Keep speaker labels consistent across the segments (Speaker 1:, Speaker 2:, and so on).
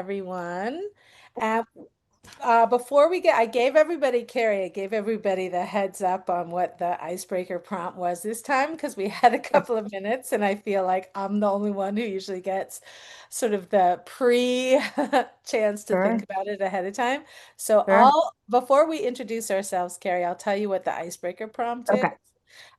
Speaker 1: everyone. And Carrie, I gave everybody the heads up on what the icebreaker prompt was this time because we had a
Speaker 2: Sure.
Speaker 1: couple of minutes, and I feel like I'm the only one who usually gets sort of the pre chance to think
Speaker 2: Sure.
Speaker 1: about it ahead of time. So
Speaker 2: Sure.
Speaker 1: before we introduce ourselves, Carrie, I'll tell you what the icebreaker prompt is.
Speaker 2: Okay.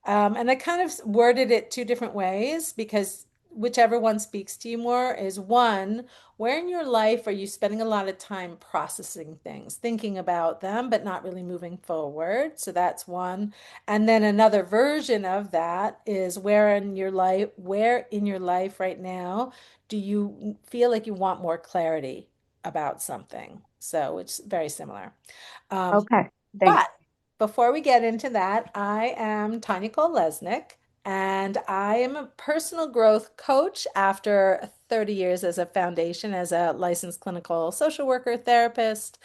Speaker 1: And I kind of worded it two different ways because whichever one speaks to you more is one, where in your life are you spending a lot of time processing things, thinking about them, but not really moving forward? So that's one. And then another version of that is where in your life right now do you feel like you want more clarity about something? So it's very similar. Um,
Speaker 2: Okay. Thanks.
Speaker 1: but before we get into that, I am Tanya Cole-Lesnick, and I am a personal growth coach after 30 years as a foundation, as a licensed clinical social worker, therapist.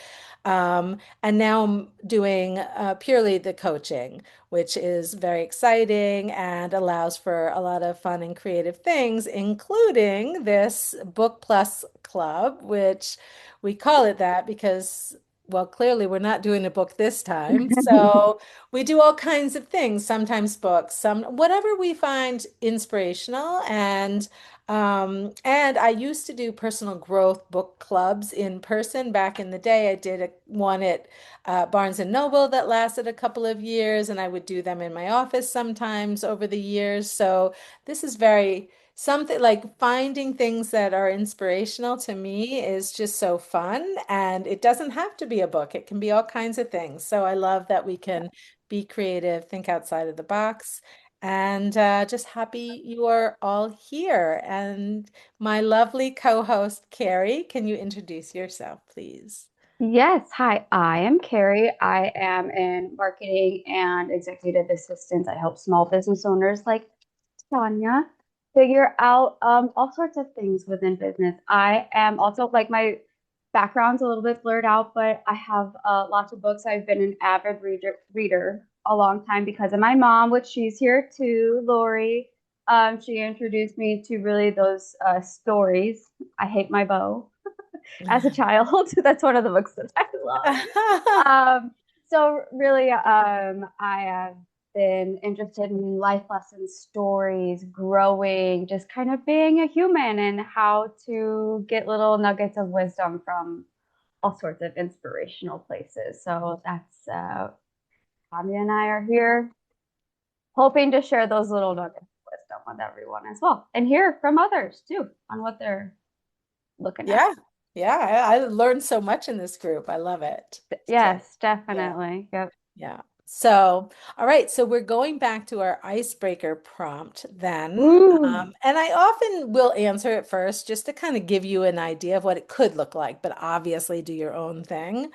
Speaker 1: And now I'm doing purely the coaching, which is very exciting and allows for a lot of fun and creative things, including this Book Plus Club, which we call it that because well, clearly we're not doing a book this time. So we do all kinds of things, sometimes books, some whatever we find inspirational. And I used to do personal growth book clubs in person back in the day. I did one at Barnes and Noble that lasted a couple of years, and I would do them in my office sometimes over the years. So this is very something like finding things that are inspirational to me is just so fun. And it doesn't have to be a book, it can be all kinds of things. So I love that we can be creative, think outside of the box. And just happy you are all here. And my lovely co-host, Carrie, can you introduce yourself, please?
Speaker 2: Yes. Hi, I am Carrie. I am in marketing and executive assistance. I help small business owners like Tanya figure out all sorts of things within business. I am also like my background's a little bit blurred out, but I have lots of books. I've been an avid reader a long time because of my mom, which she's here too, Lori. She introduced me to really those stories. I Hate My Beau as a child. That's one of the books that I love. So really, I have been interested in life lessons, stories, growing, just kind of being a human and how to get little nuggets of wisdom from all sorts of inspirational places. So that's Tanya and I are here hoping to share those little nuggets of wisdom with everyone as well and hear from others too on what they're looking at.
Speaker 1: Yeah, yeah, I learned so much in this group. I love it. So,
Speaker 2: Yes,
Speaker 1: yeah.
Speaker 2: definitely. Yep.
Speaker 1: Yeah. So, all right. So we're going back to our icebreaker prompt then.
Speaker 2: Ooh.
Speaker 1: And I often will answer it first just to kind of give you an idea of what it could look like, but obviously do your own thing.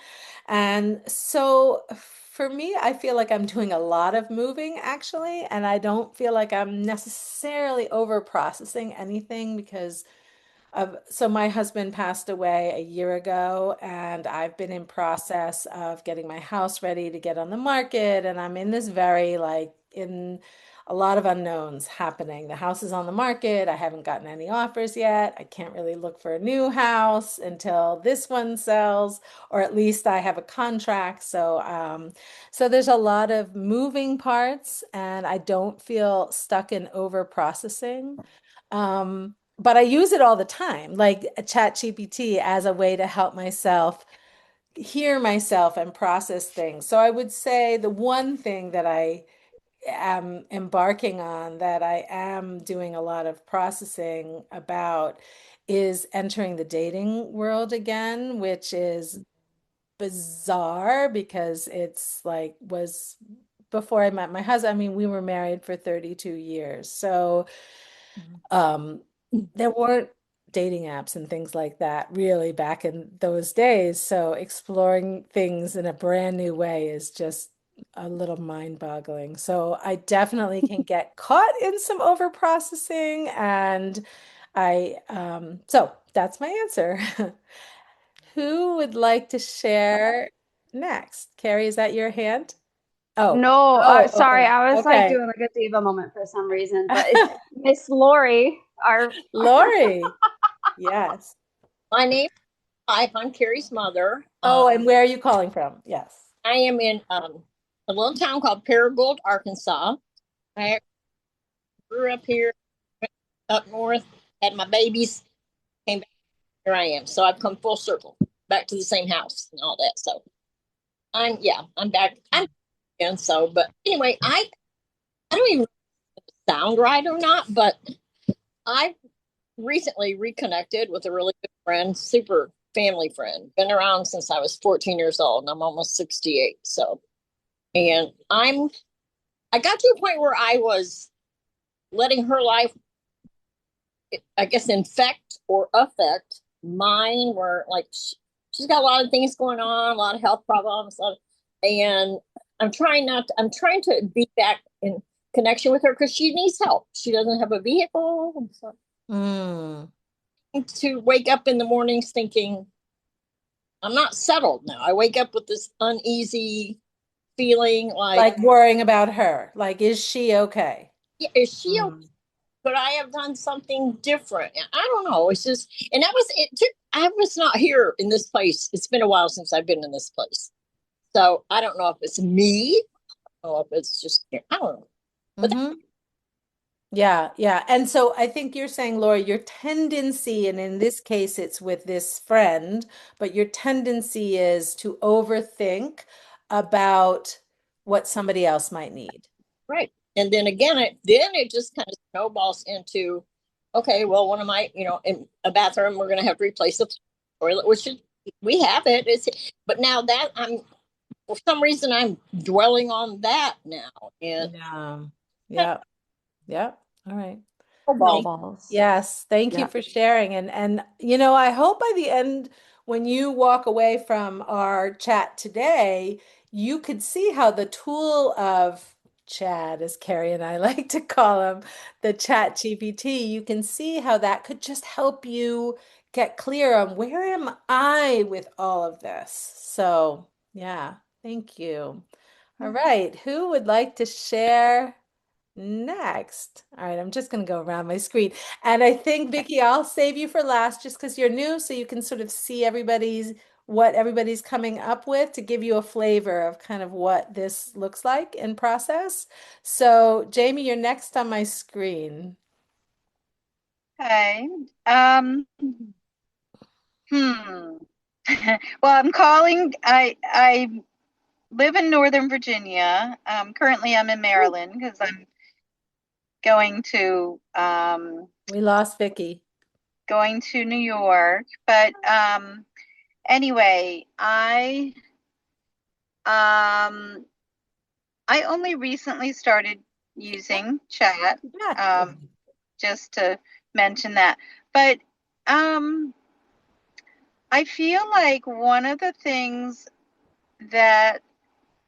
Speaker 1: And so for me, I feel like I'm doing a lot of moving actually, and I don't feel like I'm necessarily over processing anything because so my husband passed away a year ago, and I've been in process of getting my house ready to get on the market, and I'm in this very like in a lot of unknowns happening. The house is on the market. I haven't gotten any offers yet. I can't really look for a new house until this one sells, or at least I have a contract. So there's a lot of moving parts, and I don't feel stuck in over processing. But I use it all the time, like ChatGPT as a way to help myself hear myself and process things. So I would say the one thing that I am embarking on that I am doing a lot of processing about is entering the dating world again, which is bizarre because it's like was before I met my husband. I mean, we were married for 32 years. So um, there weren't dating apps and things like that really back in those days. So exploring things in a brand new way is just a little mind-boggling. So I definitely can get caught in some over processing and so that's my answer. Who would like to share next? Carrie, is that your hand? Oh,
Speaker 2: No,
Speaker 1: oh,
Speaker 2: sorry,
Speaker 1: okay.
Speaker 2: I was like
Speaker 1: Okay.
Speaker 2: doing like a diva moment for some reason, but it's Miss Lori, our
Speaker 1: Lori. Yes.
Speaker 3: My name, Hi, I'm Carrie's mother.
Speaker 1: Oh, and where are you calling from? Yes.
Speaker 3: I am in a little town called Paragould, Arkansas. I grew up here, up north, had my babies, came back. Here I am. So I've come full circle, back to the same house and all that. So I'm back. I'm again. So, but anyway, I don't even sound right or not, but I recently reconnected with a really good friend, super family friend. Been around since I was 14 years old, and I'm almost 68. So, and I got to a point where I was letting her life, I guess, infect or affect mine. Where like she's got a lot of things going on, a lot of health problems, and I'm trying not. To, I'm trying to be back in connection with her because she needs help. She doesn't have a vehicle. So
Speaker 1: Mm.
Speaker 3: to wake up in the mornings thinking I'm not settled now. I wake up with this uneasy feeling like,
Speaker 1: Like worrying about her. Like, is she okay?
Speaker 3: yeah, is she okay?
Speaker 1: Mm.
Speaker 3: Could I have done something different? I don't know. It's just, and that was it. I was not here in this place. It's been a while since I've been in this place. So I don't know if it's me. I don't know if it's just, I don't know. But
Speaker 1: Hmm. Yeah, yeah. And so I think you're saying, Laura, your tendency, and in this case, it's with this friend, but your tendency is to overthink about what somebody else might need.
Speaker 3: right. And then again, it just kind of snowballs into, okay, well, one of my, in a bathroom, we're going to have to replace the toilet, which is, we have it. But now that for some reason, I'm dwelling on that now. And
Speaker 1: Yeah.
Speaker 3: that
Speaker 1: Yeah. Yeah. All right. Thank
Speaker 2: Snowballs.
Speaker 1: Yes, thank you
Speaker 2: Yeah.
Speaker 1: for sharing. And I hope by the end when you walk away from our chat today, you could see how the tool of Chad, as Carrie and I like to call him, the Chat GPT, you can see how that could just help you get clear on where am I with all of this. So, yeah, thank you. All right, who would like to share next? All right, I'm just going to go around my screen. And I think, Vicky, I'll save you for last just because you're new, so you can sort of see what everybody's coming up with to give you a flavor of kind of what this looks like in process. So, Jamie, you're next on my screen.
Speaker 4: Okay. Um, hmm. Well, I'm calling. I live in Northern Virginia. Currently, I'm in Maryland because I'm going to
Speaker 1: We lost Vicky.
Speaker 4: going to New York. But anyway, um I only recently started
Speaker 1: Oh,
Speaker 4: using chat.
Speaker 1: yeah.
Speaker 4: Um, just to mention that. But um, I feel like one of the things that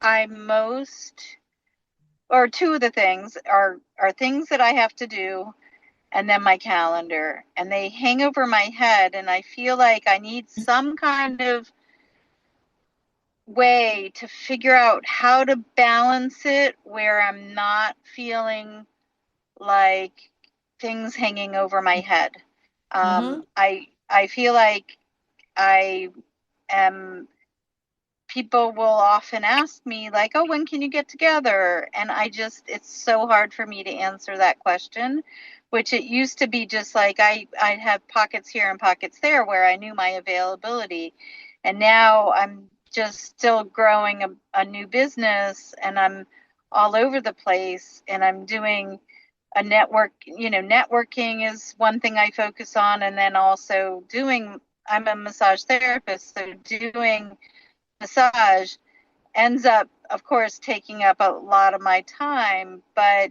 Speaker 4: I most, or two of the things are things that I have to do, and then my calendar, and they hang over my head, and I feel like I need some kind of way to figure out how to balance it where I'm not feeling like things hanging over my head.
Speaker 1: Mm-hmm.
Speaker 4: I feel like I am people will often ask me like, oh, when can you get together? And it's so hard for me to answer that question, which it used to be just like I'd have pockets here and pockets there where I knew my availability. And now I'm just still growing a new business, and I'm all over the place, and I'm doing a networking is one thing I focus on. And then also I'm a massage therapist, so doing massage ends up, of course, taking up a lot of my time. But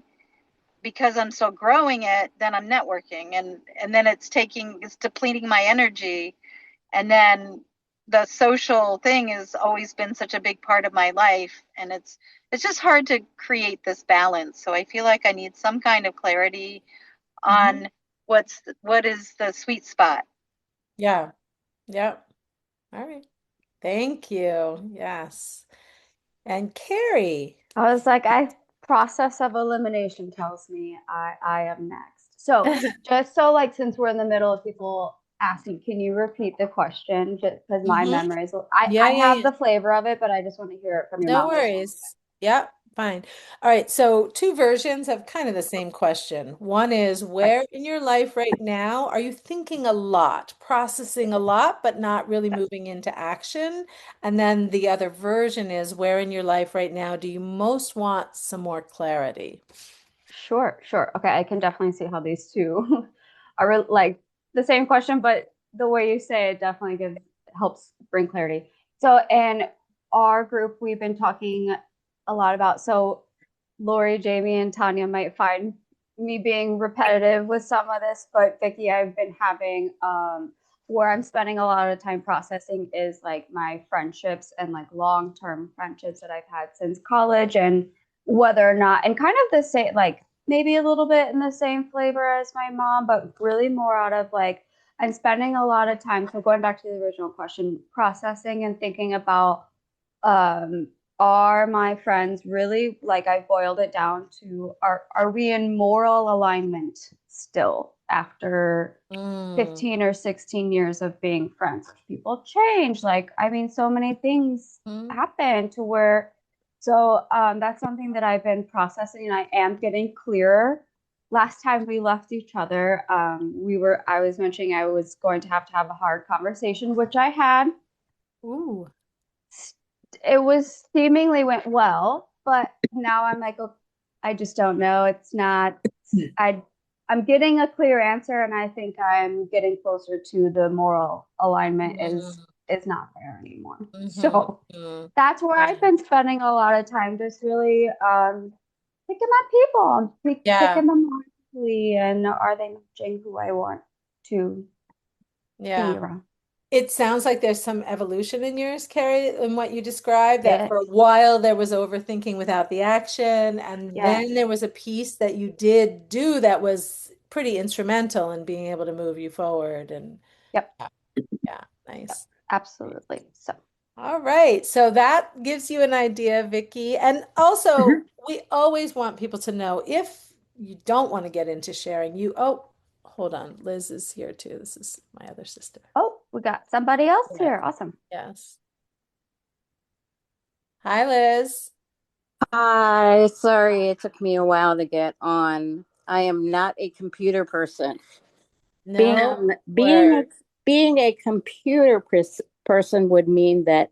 Speaker 4: because I'm still growing it, then I'm networking, and then it's depleting my energy. And then the social thing has always been such a big part of my life, and it's just hard to create this balance. So I feel like I need some kind of clarity
Speaker 1: Mm-hmm.
Speaker 4: on what is the sweet spot.
Speaker 1: Yeah. Yep. All right. Thank you. Yes. And Carrie.
Speaker 2: I was like, I process of elimination tells me I am next. So just so like since we're in the middle of people asking, can you repeat the question? Just because my
Speaker 1: Hmm.
Speaker 2: memory is,
Speaker 1: Yeah,
Speaker 2: I
Speaker 1: yeah,
Speaker 2: have
Speaker 1: yeah.
Speaker 2: the flavor of it, but I just want to hear it from your
Speaker 1: No
Speaker 2: mouth again.
Speaker 1: worries. Yep, fine. All right, so two versions of kind of the same question. One is,
Speaker 2: Right.
Speaker 1: where in your life right now are you thinking a lot, processing a lot, but not really moving into action? And then the other version is, where in your life right now do you most want some more clarity?
Speaker 2: Sure, sure. Okay, I can definitely see how these two are like the same question, but the way you say it definitely gives helps bring clarity. So in our group, we've been talking a lot about so Lori, Jamie, and Tanya might find me being repetitive with some of this, but Vicky, I've been having where I'm spending a lot of time processing is like my friendships and like long-term friendships that I've had since college and whether or not and kind of the same like maybe a little bit in the same flavor as my mom, but really more out of like I'm spending a lot of time. So going back to the original question, processing and thinking about um are my friends really like I boiled it down to are we in moral alignment still after
Speaker 1: Mm,
Speaker 2: 15 or 16 years of being friends? People change. Like, I mean, so many things
Speaker 1: mm,
Speaker 2: happen to where, so that's something that I've been processing and I am getting clearer. Last time we left each other, I was mentioning I was going to have a hard conversation, which I had.
Speaker 1: ooh.
Speaker 2: It was seemingly went well, but now I'm like, oh, I just don't know. It's not, I, I'm getting a clear answer, and I think I'm getting closer to the moral alignment
Speaker 1: Mm,
Speaker 2: is not there anymore.
Speaker 1: mhm,
Speaker 2: So
Speaker 1: mm.
Speaker 2: that's where I've
Speaker 1: Yeah.
Speaker 2: been spending a lot of time, just really picking my people,
Speaker 1: Yeah.
Speaker 2: picking them honestly, and are they matching who I want to be
Speaker 1: Yeah.
Speaker 2: around?
Speaker 1: It sounds like there's some evolution in yours, Carrie, in what you described, that for a
Speaker 2: Yes,
Speaker 1: while there was overthinking without the action, and then there
Speaker 2: yes,
Speaker 1: was a piece that you did do that was pretty instrumental in being able to move you forward. And
Speaker 2: yep,
Speaker 1: yeah, yeah,
Speaker 2: yep,
Speaker 1: nice.
Speaker 2: absolutely. So.
Speaker 1: All right. So that gives you an idea, Vicky. And also, we always want people to know if you don't want to get into sharing, hold on. Liz is here too. This is my other sister.
Speaker 2: Oh, we got somebody else
Speaker 1: Yes.
Speaker 2: here. Awesome.
Speaker 1: Yes. Hi, Liz.
Speaker 5: Hi, sorry it took me a while to get on. I am not a computer person. Being
Speaker 1: No
Speaker 5: a being a
Speaker 1: worries.
Speaker 5: being a person would mean that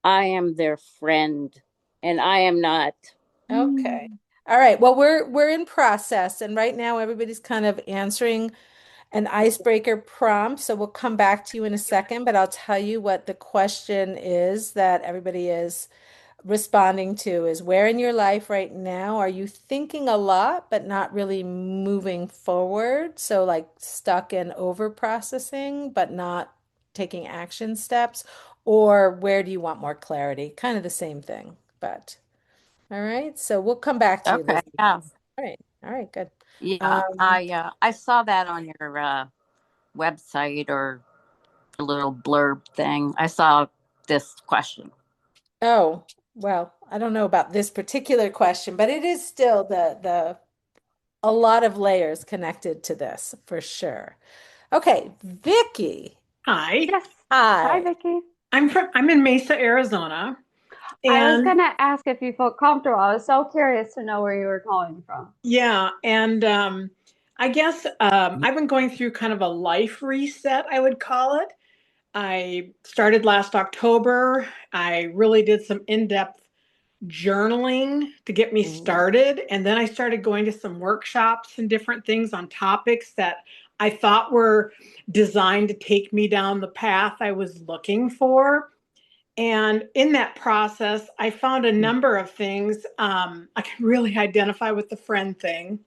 Speaker 5: I am their friend, and I am not.
Speaker 1: Okay.
Speaker 2: Mm.
Speaker 1: All right. Well, we're in process, and right now everybody's kind of answering an icebreaker prompt. So we'll come back to you in a second, but I'll tell you what the question is that everybody is responding to is, where in your life right now are you thinking a lot but not really moving forward? So like stuck in over processing but not taking action steps, or where do you want more clarity? Kind of the same thing, but all right. So we'll come back to you,
Speaker 5: Okay,
Speaker 1: Lizzie.
Speaker 5: yeah,
Speaker 1: All right. All right, good.
Speaker 5: yeah.
Speaker 1: Um,
Speaker 5: I saw that on your website or a little blurb thing. I saw this question.
Speaker 1: oh, well, I don't know about this particular question, but it is still the a lot of layers connected to this for sure. Okay, Vicky.
Speaker 6: Hi,
Speaker 2: Yes. Hi,
Speaker 1: Hi.
Speaker 2: Vicky.
Speaker 6: I'm in Mesa, Arizona,
Speaker 2: I was
Speaker 6: and
Speaker 2: gonna ask if you felt comfortable. I was so curious to know where you were calling from.
Speaker 6: yeah, and I guess I've been going through kind of a life reset, I would call it. I started last October. I really did some in-depth journaling to get me
Speaker 2: Ooh.
Speaker 6: started, and then I started going to some workshops and different things on topics that I thought were designed to take me down the path I was looking for. And in that process, I found a number of things. I can really identify with the friend thing.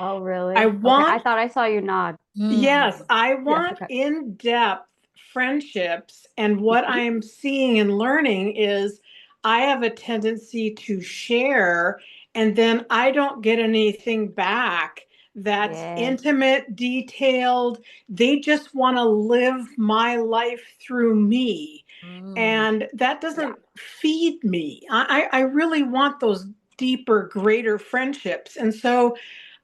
Speaker 2: Oh,
Speaker 6: I
Speaker 2: really? Okay. I
Speaker 6: want,
Speaker 2: thought I saw you nod.
Speaker 6: yes,
Speaker 1: Mm,
Speaker 6: I
Speaker 2: Yes.
Speaker 6: want
Speaker 2: Okay.
Speaker 6: in depth friendships. And what
Speaker 2: Mhm.
Speaker 6: I'm seeing and learning is I have a tendency to share, and then I don't get anything back that's
Speaker 2: Yes.
Speaker 6: intimate, detailed. They just want to live my life through me.
Speaker 1: mm,
Speaker 6: And that
Speaker 2: Yeah.
Speaker 6: doesn't feed me. I really want those deeper, greater friendships. And so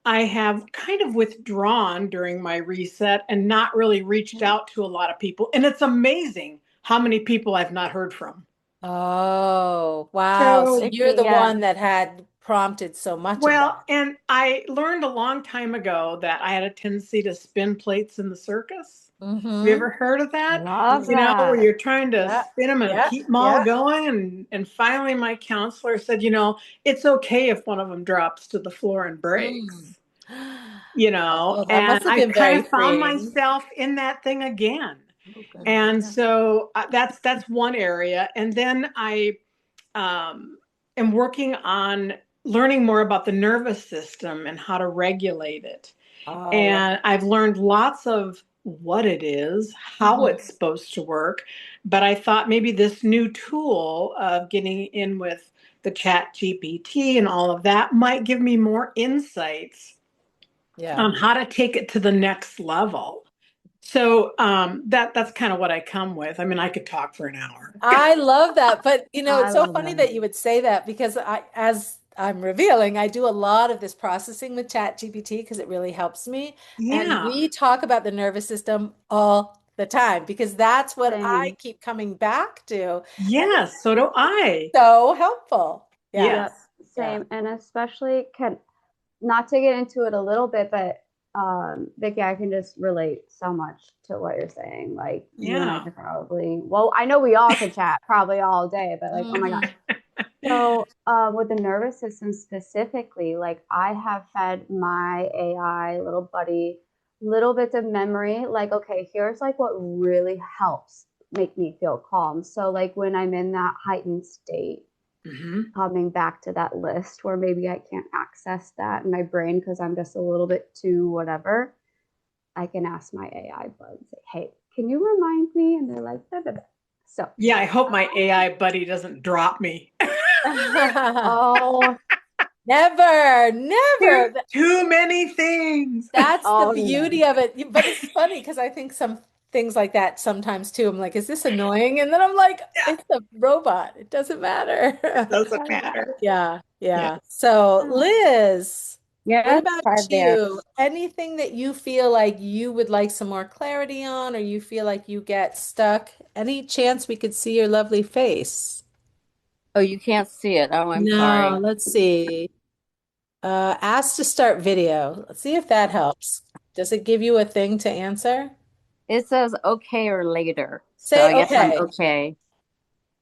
Speaker 6: I have kind of withdrawn during my reset and not really reached out to a lot of people. And it's amazing how many people I've not heard from.
Speaker 1: Oh, wow. So
Speaker 6: So,
Speaker 1: you're
Speaker 2: Vicky,
Speaker 1: the
Speaker 2: yes.
Speaker 1: one that had prompted so much of
Speaker 6: well,
Speaker 1: that.
Speaker 6: and I learned a long time ago that I had a tendency to spin plates in the circus. Have you
Speaker 1: Mm-hmm.
Speaker 6: ever heard of that?
Speaker 2: Love
Speaker 6: Where
Speaker 2: that.
Speaker 6: you're trying to
Speaker 1: Yeah,
Speaker 6: spin them and
Speaker 1: yeah,
Speaker 6: keep them all
Speaker 1: yeah.
Speaker 6: going. And finally, my counselor said, it's okay if one of them drops to the floor and
Speaker 1: Mm.
Speaker 6: breaks,
Speaker 1: Oh, that
Speaker 6: and
Speaker 1: must have
Speaker 6: I
Speaker 1: been
Speaker 6: kind
Speaker 1: very
Speaker 6: of found
Speaker 1: freeing.
Speaker 6: myself in that thing again.
Speaker 1: Oh, goodness.
Speaker 6: And
Speaker 1: Yeah.
Speaker 6: so that's one area. And then I am working on learning more about the nervous system and how to regulate it.
Speaker 1: Oh, wow.
Speaker 6: And I've learned lots of what it is, how
Speaker 1: Mhm.
Speaker 6: it's supposed to work. But I thought maybe this new tool of getting in with the ChatGPT and all of that might give me more insights
Speaker 1: Yeah.
Speaker 6: on how to take it to the next level. So that's kind of what I come with. I mean, I could talk for an hour.
Speaker 1: I love that. But
Speaker 2: I
Speaker 1: it's so
Speaker 2: love
Speaker 1: funny
Speaker 2: that.
Speaker 1: that you would say that because as I'm revealing, I do a lot of this processing with ChatGPT because it really helps me. And
Speaker 6: Yeah.
Speaker 1: we talk about the nervous system all the time because that's what I
Speaker 2: Same.
Speaker 1: keep coming back to. And it's
Speaker 6: Yes, so do I.
Speaker 1: so helpful. Yeah.
Speaker 2: Yep,
Speaker 6: Yes.
Speaker 1: Yeah.
Speaker 2: same. And especially can not to get into it a little bit, but Vicky, I can just relate so much to what you're saying. Like you and I
Speaker 6: Yeah.
Speaker 2: could probably, well, I know we all could chat probably all day, but like, oh my
Speaker 1: Hmm.
Speaker 2: gosh. So, with the nervous system specifically, like I have fed my AI little buddy little bits of memory. Like, okay, here's like what really helps make me feel calm. So, like when I'm in that heightened state,
Speaker 6: Hmm.
Speaker 2: coming back to that list where maybe I can't access that in my brain because I'm just a little bit too whatever, I can ask my AI bud, say, hey, can you remind me? And they're like, da, da, da. So,
Speaker 6: Yeah, I hope my AI buddy doesn't drop me.
Speaker 2: oh,
Speaker 1: Never,
Speaker 6: Too,
Speaker 1: never.
Speaker 6: too many things.
Speaker 1: That's the
Speaker 2: oh no.
Speaker 1: beauty of it. But it's funny because I think some things like that sometimes too. I'm like, is this annoying? And then I'm like,
Speaker 6: Yeah,
Speaker 1: it's a robot. It doesn't matter.
Speaker 6: doesn't
Speaker 2: Doesn't
Speaker 6: matter.
Speaker 2: matter.
Speaker 1: Yeah,
Speaker 6: Yeah.
Speaker 1: yeah. So,
Speaker 2: Oh,
Speaker 1: Liz, what
Speaker 5: Yes,
Speaker 1: about
Speaker 5: hi there.
Speaker 1: you? Anything that you feel like you would like some more clarity on, or you feel like you get stuck? Any chance we could see your lovely face?
Speaker 5: Oh, you can't see it. Oh, I'm
Speaker 1: No,
Speaker 5: sorry.
Speaker 1: let's see. Ask to start video. Let's see if that helps. Does it give you a thing to answer?
Speaker 5: It says okay or later. So
Speaker 1: Say
Speaker 5: I guess I'm
Speaker 1: okay.
Speaker 5: okay.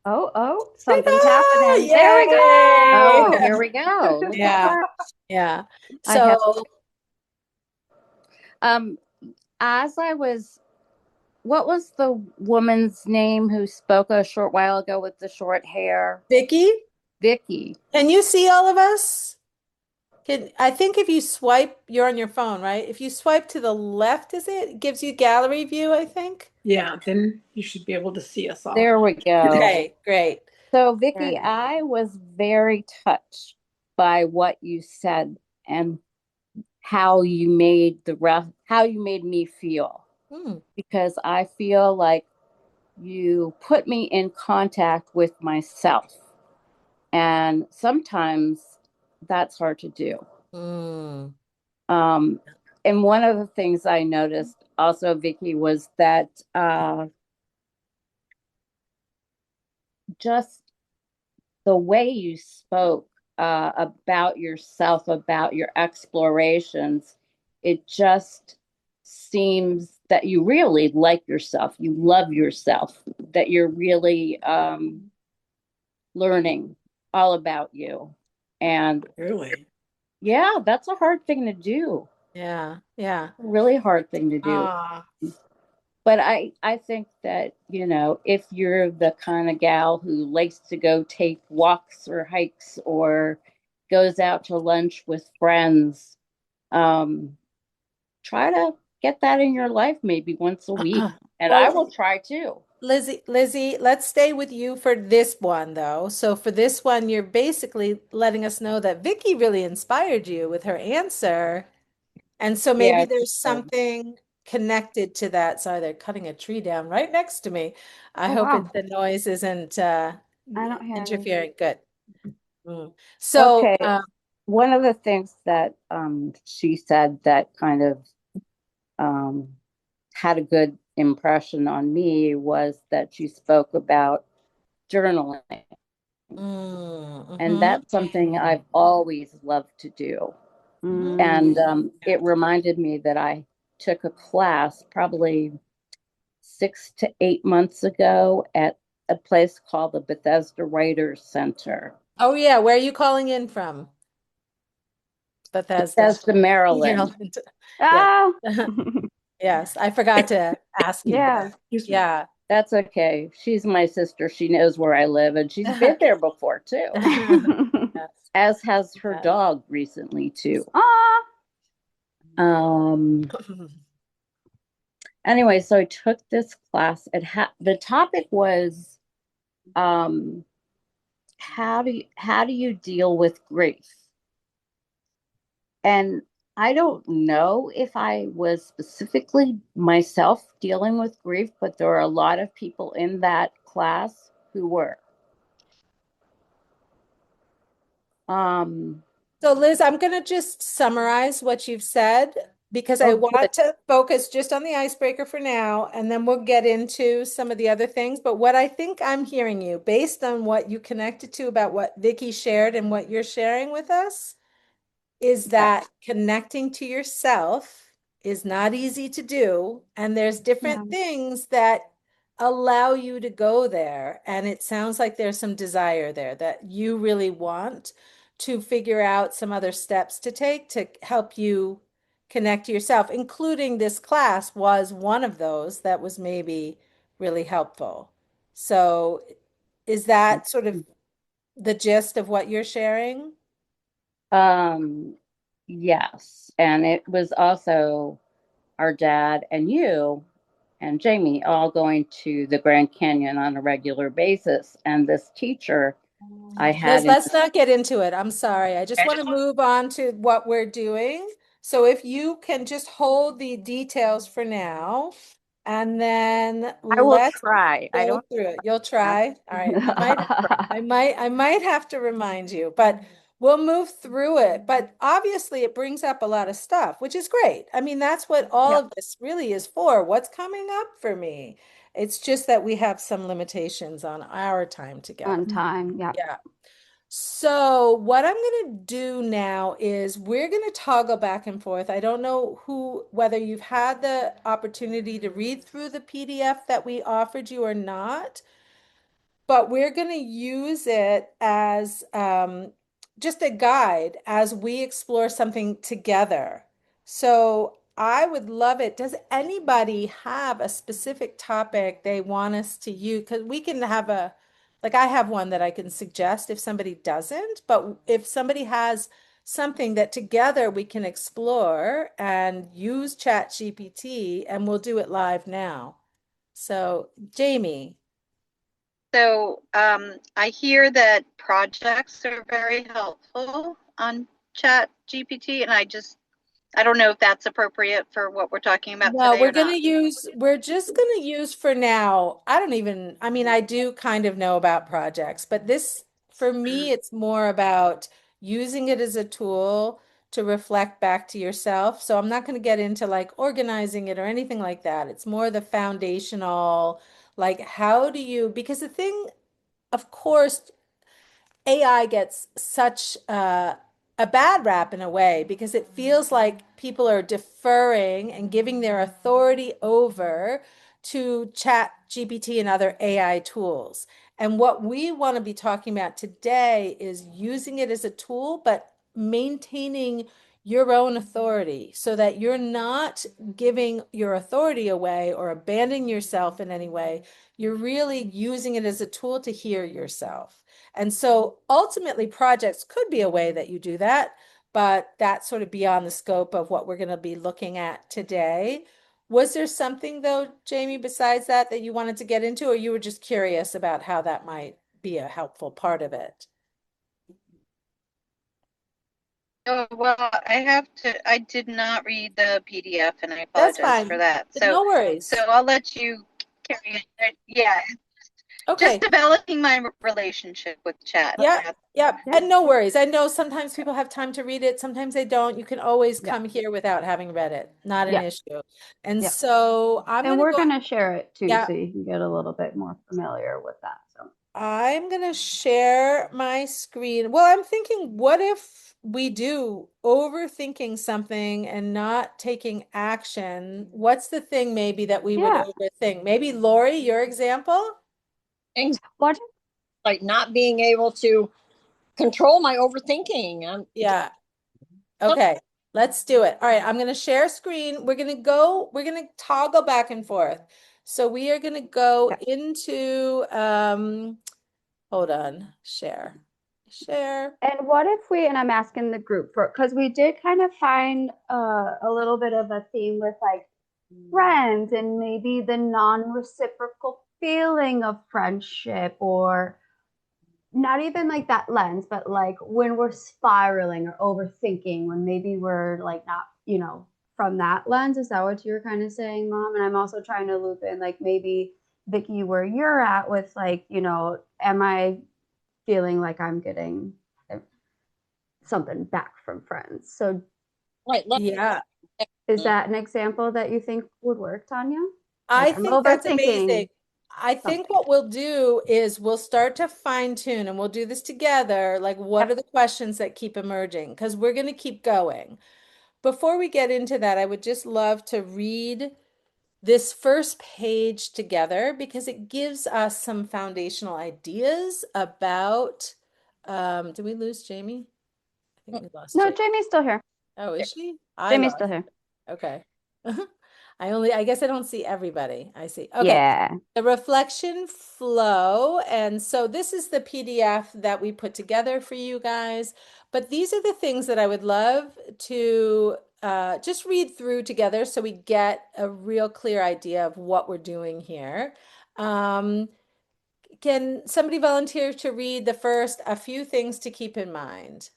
Speaker 2: oh,
Speaker 1: Say
Speaker 2: something's
Speaker 1: no!
Speaker 2: happening. There we
Speaker 1: Yay!
Speaker 5: Oh,
Speaker 2: go.
Speaker 5: here we go. Look at
Speaker 1: Yeah,
Speaker 5: that.
Speaker 1: yeah.
Speaker 5: I have
Speaker 1: So,
Speaker 5: um as I was what was the woman's name who spoke a short while ago with the short hair?
Speaker 1: Vicky,
Speaker 5: Vicky.
Speaker 1: can you see all of us? I think if you swipe, you're on your phone, right? If you swipe to the left, is it? It gives you gallery view, I think.
Speaker 6: Yeah, then you should be able to see us all.
Speaker 5: There we go.
Speaker 1: Okay, great.
Speaker 5: So
Speaker 2: There
Speaker 5: Vicky,
Speaker 2: it is.
Speaker 5: I was very touched by what you said and how you made me feel
Speaker 1: Hmm.
Speaker 5: because I feel like you put me in contact with myself. And sometimes that's hard to do.
Speaker 1: Hmm.
Speaker 5: Um, and one of the things I noticed also, Vicky, was that just the way you spoke about yourself, about your explorations, it just seems that you really like yourself, you love yourself, that you're really learning all about you. And
Speaker 6: Really?
Speaker 5: yeah, that's a hard thing to do.
Speaker 1: Yeah, yeah.
Speaker 5: A really hard thing to do.
Speaker 1: Ah.
Speaker 5: But I think that, if you're the kind of gal who likes to go take walks or hikes or goes out to lunch with friends, um, try to get that in your life maybe once a week. And I
Speaker 1: Well,
Speaker 5: will try too.
Speaker 1: Lizzie, let's stay with you for this one though. So for this one, you're basically letting us know that Vicky really inspired you with her answer. And so maybe
Speaker 5: Yeah,
Speaker 1: there's
Speaker 5: she did.
Speaker 1: something connected to that. Sorry, they're cutting a tree down right next to me. I
Speaker 2: Oh
Speaker 1: hope
Speaker 2: wow.
Speaker 1: the noise isn't
Speaker 2: I don't hear anything.
Speaker 1: interfering. Good. Mm. So,
Speaker 5: Okay. one of the things that she said that kind of um, had a good impression on me was that she spoke about journaling. And
Speaker 1: Mm-hmm.
Speaker 5: that's something I've always loved to do. And
Speaker 2: Mm.
Speaker 5: it reminded me that I took a class probably 6 to 8 months ago at a place called the Bethesda Writers Center,
Speaker 1: Oh yeah, where are you calling in from? Bethesda,
Speaker 5: Bethesda, Maryland.
Speaker 1: Maryland. Yeah.
Speaker 2: Ah,
Speaker 1: Yes, I forgot to ask you
Speaker 2: yeah.
Speaker 1: that. Yeah.
Speaker 5: That's okay. She's my sister. She knows where I live, and she's been there before too,
Speaker 1: Yes.
Speaker 5: as has her
Speaker 1: Yes.
Speaker 5: dog recently too.
Speaker 2: Ah,
Speaker 5: Um, anyway, so I took this class. The topic was um, how do you deal with grief? And I don't know if I was specifically myself dealing with grief, but there are a lot of people in that class who were. Um,
Speaker 1: So, Liz, I'm going to just summarize what you've said because I
Speaker 5: oh, good.
Speaker 1: want to focus just on the icebreaker for now, and then we'll get into some of the other things. But what I think I'm hearing you, based on what you connected to about what Vicky shared and what you're sharing with us, is
Speaker 5: Yes.
Speaker 1: that connecting to yourself is not easy to do. And there's different
Speaker 2: yeah.
Speaker 1: things that allow you to go there. And it sounds like there's some desire there that you really want to figure out some other steps to take to help you connect to yourself, including this class was one of those that was maybe really helpful. So, is that sort of the gist of what you're sharing?
Speaker 5: Um, yes. And it was also our dad and you and Jamie all going to the Grand Canyon on a regular basis. And this teacher I had
Speaker 1: Liz,
Speaker 5: in
Speaker 1: let's not get into it. I'm sorry. I just want to move on to what we're doing. So if you can just hold the details for now, and then
Speaker 5: I will
Speaker 1: let's
Speaker 5: try. I
Speaker 1: go
Speaker 5: don't
Speaker 1: through it. You'll try. All right.
Speaker 2: Yeah.
Speaker 1: I might have to remind you, but we'll move through it. But obviously it brings up a lot of stuff, which is great. I mean, that's what all
Speaker 2: Yep.
Speaker 1: of this really is for. What's coming up for me? It's just that we have some limitations on our time together.
Speaker 2: On time. Yep.
Speaker 1: Yeah. So what I'm going to do now is we're going to toggle back and forth. I don't know whether you've had the opportunity to read through the PDF that we offered you or not, but we're going to use it as just a guide as we explore something together. So I would love it. Does anybody have a specific topic they want us to use? Because we can have like I have one that I can suggest if somebody doesn't, but if somebody has something that together we can explore and use ChatGPT, and we'll do it live now. So, Jamie.
Speaker 4: So I hear that projects are very helpful on Chat GPT, and I don't know if that's appropriate for what we're talking about
Speaker 1: No,
Speaker 4: today or not.
Speaker 1: we're just gonna use for now. I mean, I do kind of know about projects, but this, for me, it's more about using it as a tool to reflect back to yourself. So I'm not going to get into like organizing it or anything like that. It's more the foundational, like how do you, because the thing, of course, AI gets such a bad rap in a way because it feels like people are deferring and giving their authority over to Chat GPT and other AI tools. And what we want to be talking about today is using it as a tool, but maintaining your own authority so that you're not giving your authority away or abandoning yourself in any way. You're really using it as a tool to hear yourself. And so ultimately, projects could be a way that you do that, but that's sort of beyond the scope of what we're going to be looking at today. Was there something, though, Jamie, besides that, that you wanted to get into, or you were just curious about how that might be a helpful part of it?
Speaker 4: Oh, well, I did not read the PDF and I
Speaker 1: That's
Speaker 4: apologize for
Speaker 1: fine.
Speaker 4: that.
Speaker 1: No
Speaker 4: So
Speaker 1: worries.
Speaker 4: I'll let you carry it. Yeah,
Speaker 1: Okay.
Speaker 4: Just developing my relationship with chat.
Speaker 1: Yeah,
Speaker 4: That's
Speaker 1: yeah,
Speaker 2: Yeah.
Speaker 1: and no worries. I know sometimes people have time to read it, sometimes they don't. You can always
Speaker 2: Yeah.
Speaker 1: come here without having read it. Not an
Speaker 2: Yeah.
Speaker 1: issue. And
Speaker 2: Yeah.
Speaker 1: so
Speaker 2: And we're gonna share it too,
Speaker 1: yeah,
Speaker 2: so you can get a little bit more familiar with that. So
Speaker 1: I'm gonna share my screen. Well, I'm thinking, what if we do overthinking something and not taking action? What's the thing maybe that we would
Speaker 2: yeah.
Speaker 1: overthink? Maybe Lori, your example?
Speaker 3: Things
Speaker 2: What
Speaker 3: like not being able to control my overthinking.
Speaker 1: Yeah. Okay, let's do it. All right, I'm going to share screen. We're going to toggle back and forth. So we are going to go
Speaker 2: yeah.
Speaker 1: into, hold on, share.
Speaker 2: And what if we, and I'm asking the group for, because we did kind of find a little bit of a theme with like friends and maybe the non-reciprocal feeling of friendship, or not even like that lens, but like when we're spiraling or overthinking, when maybe we're like not, from that lens. Is that what you were kind of saying, Mom? And I'm also trying to loop in like maybe Vicky, where you're at with like, am I feeling like I'm getting something back from friends? So
Speaker 3: Like,
Speaker 1: Yeah,
Speaker 2: is that an example that you think would work, Tanya?
Speaker 1: I
Speaker 2: Like I'm
Speaker 1: think that's amazing.
Speaker 2: overthinking
Speaker 1: I think
Speaker 2: something.
Speaker 1: what we'll do is we'll start to fine tune and we'll do this together. Like, what are
Speaker 2: Yep.
Speaker 1: the questions that keep emerging? Because we're going to keep going. Before we get into that, I would just love to read this first page together because it gives us some foundational ideas about, did we lose Jamie? I think we lost
Speaker 2: No,
Speaker 1: Jamie.
Speaker 2: Jamie's still here.
Speaker 1: Oh, is she? I
Speaker 2: Jamie's
Speaker 1: lost.
Speaker 2: still here.
Speaker 1: Okay. I guess I don't see everybody. I see. Okay.
Speaker 2: Yeah.
Speaker 1: The reflection flow. And so this is the PDF that we put together for you guys. But these are the things that I would love to just read through together so we get a real clear idea of what we're doing here. Um, can somebody volunteer to read the first, a few things to keep in mind?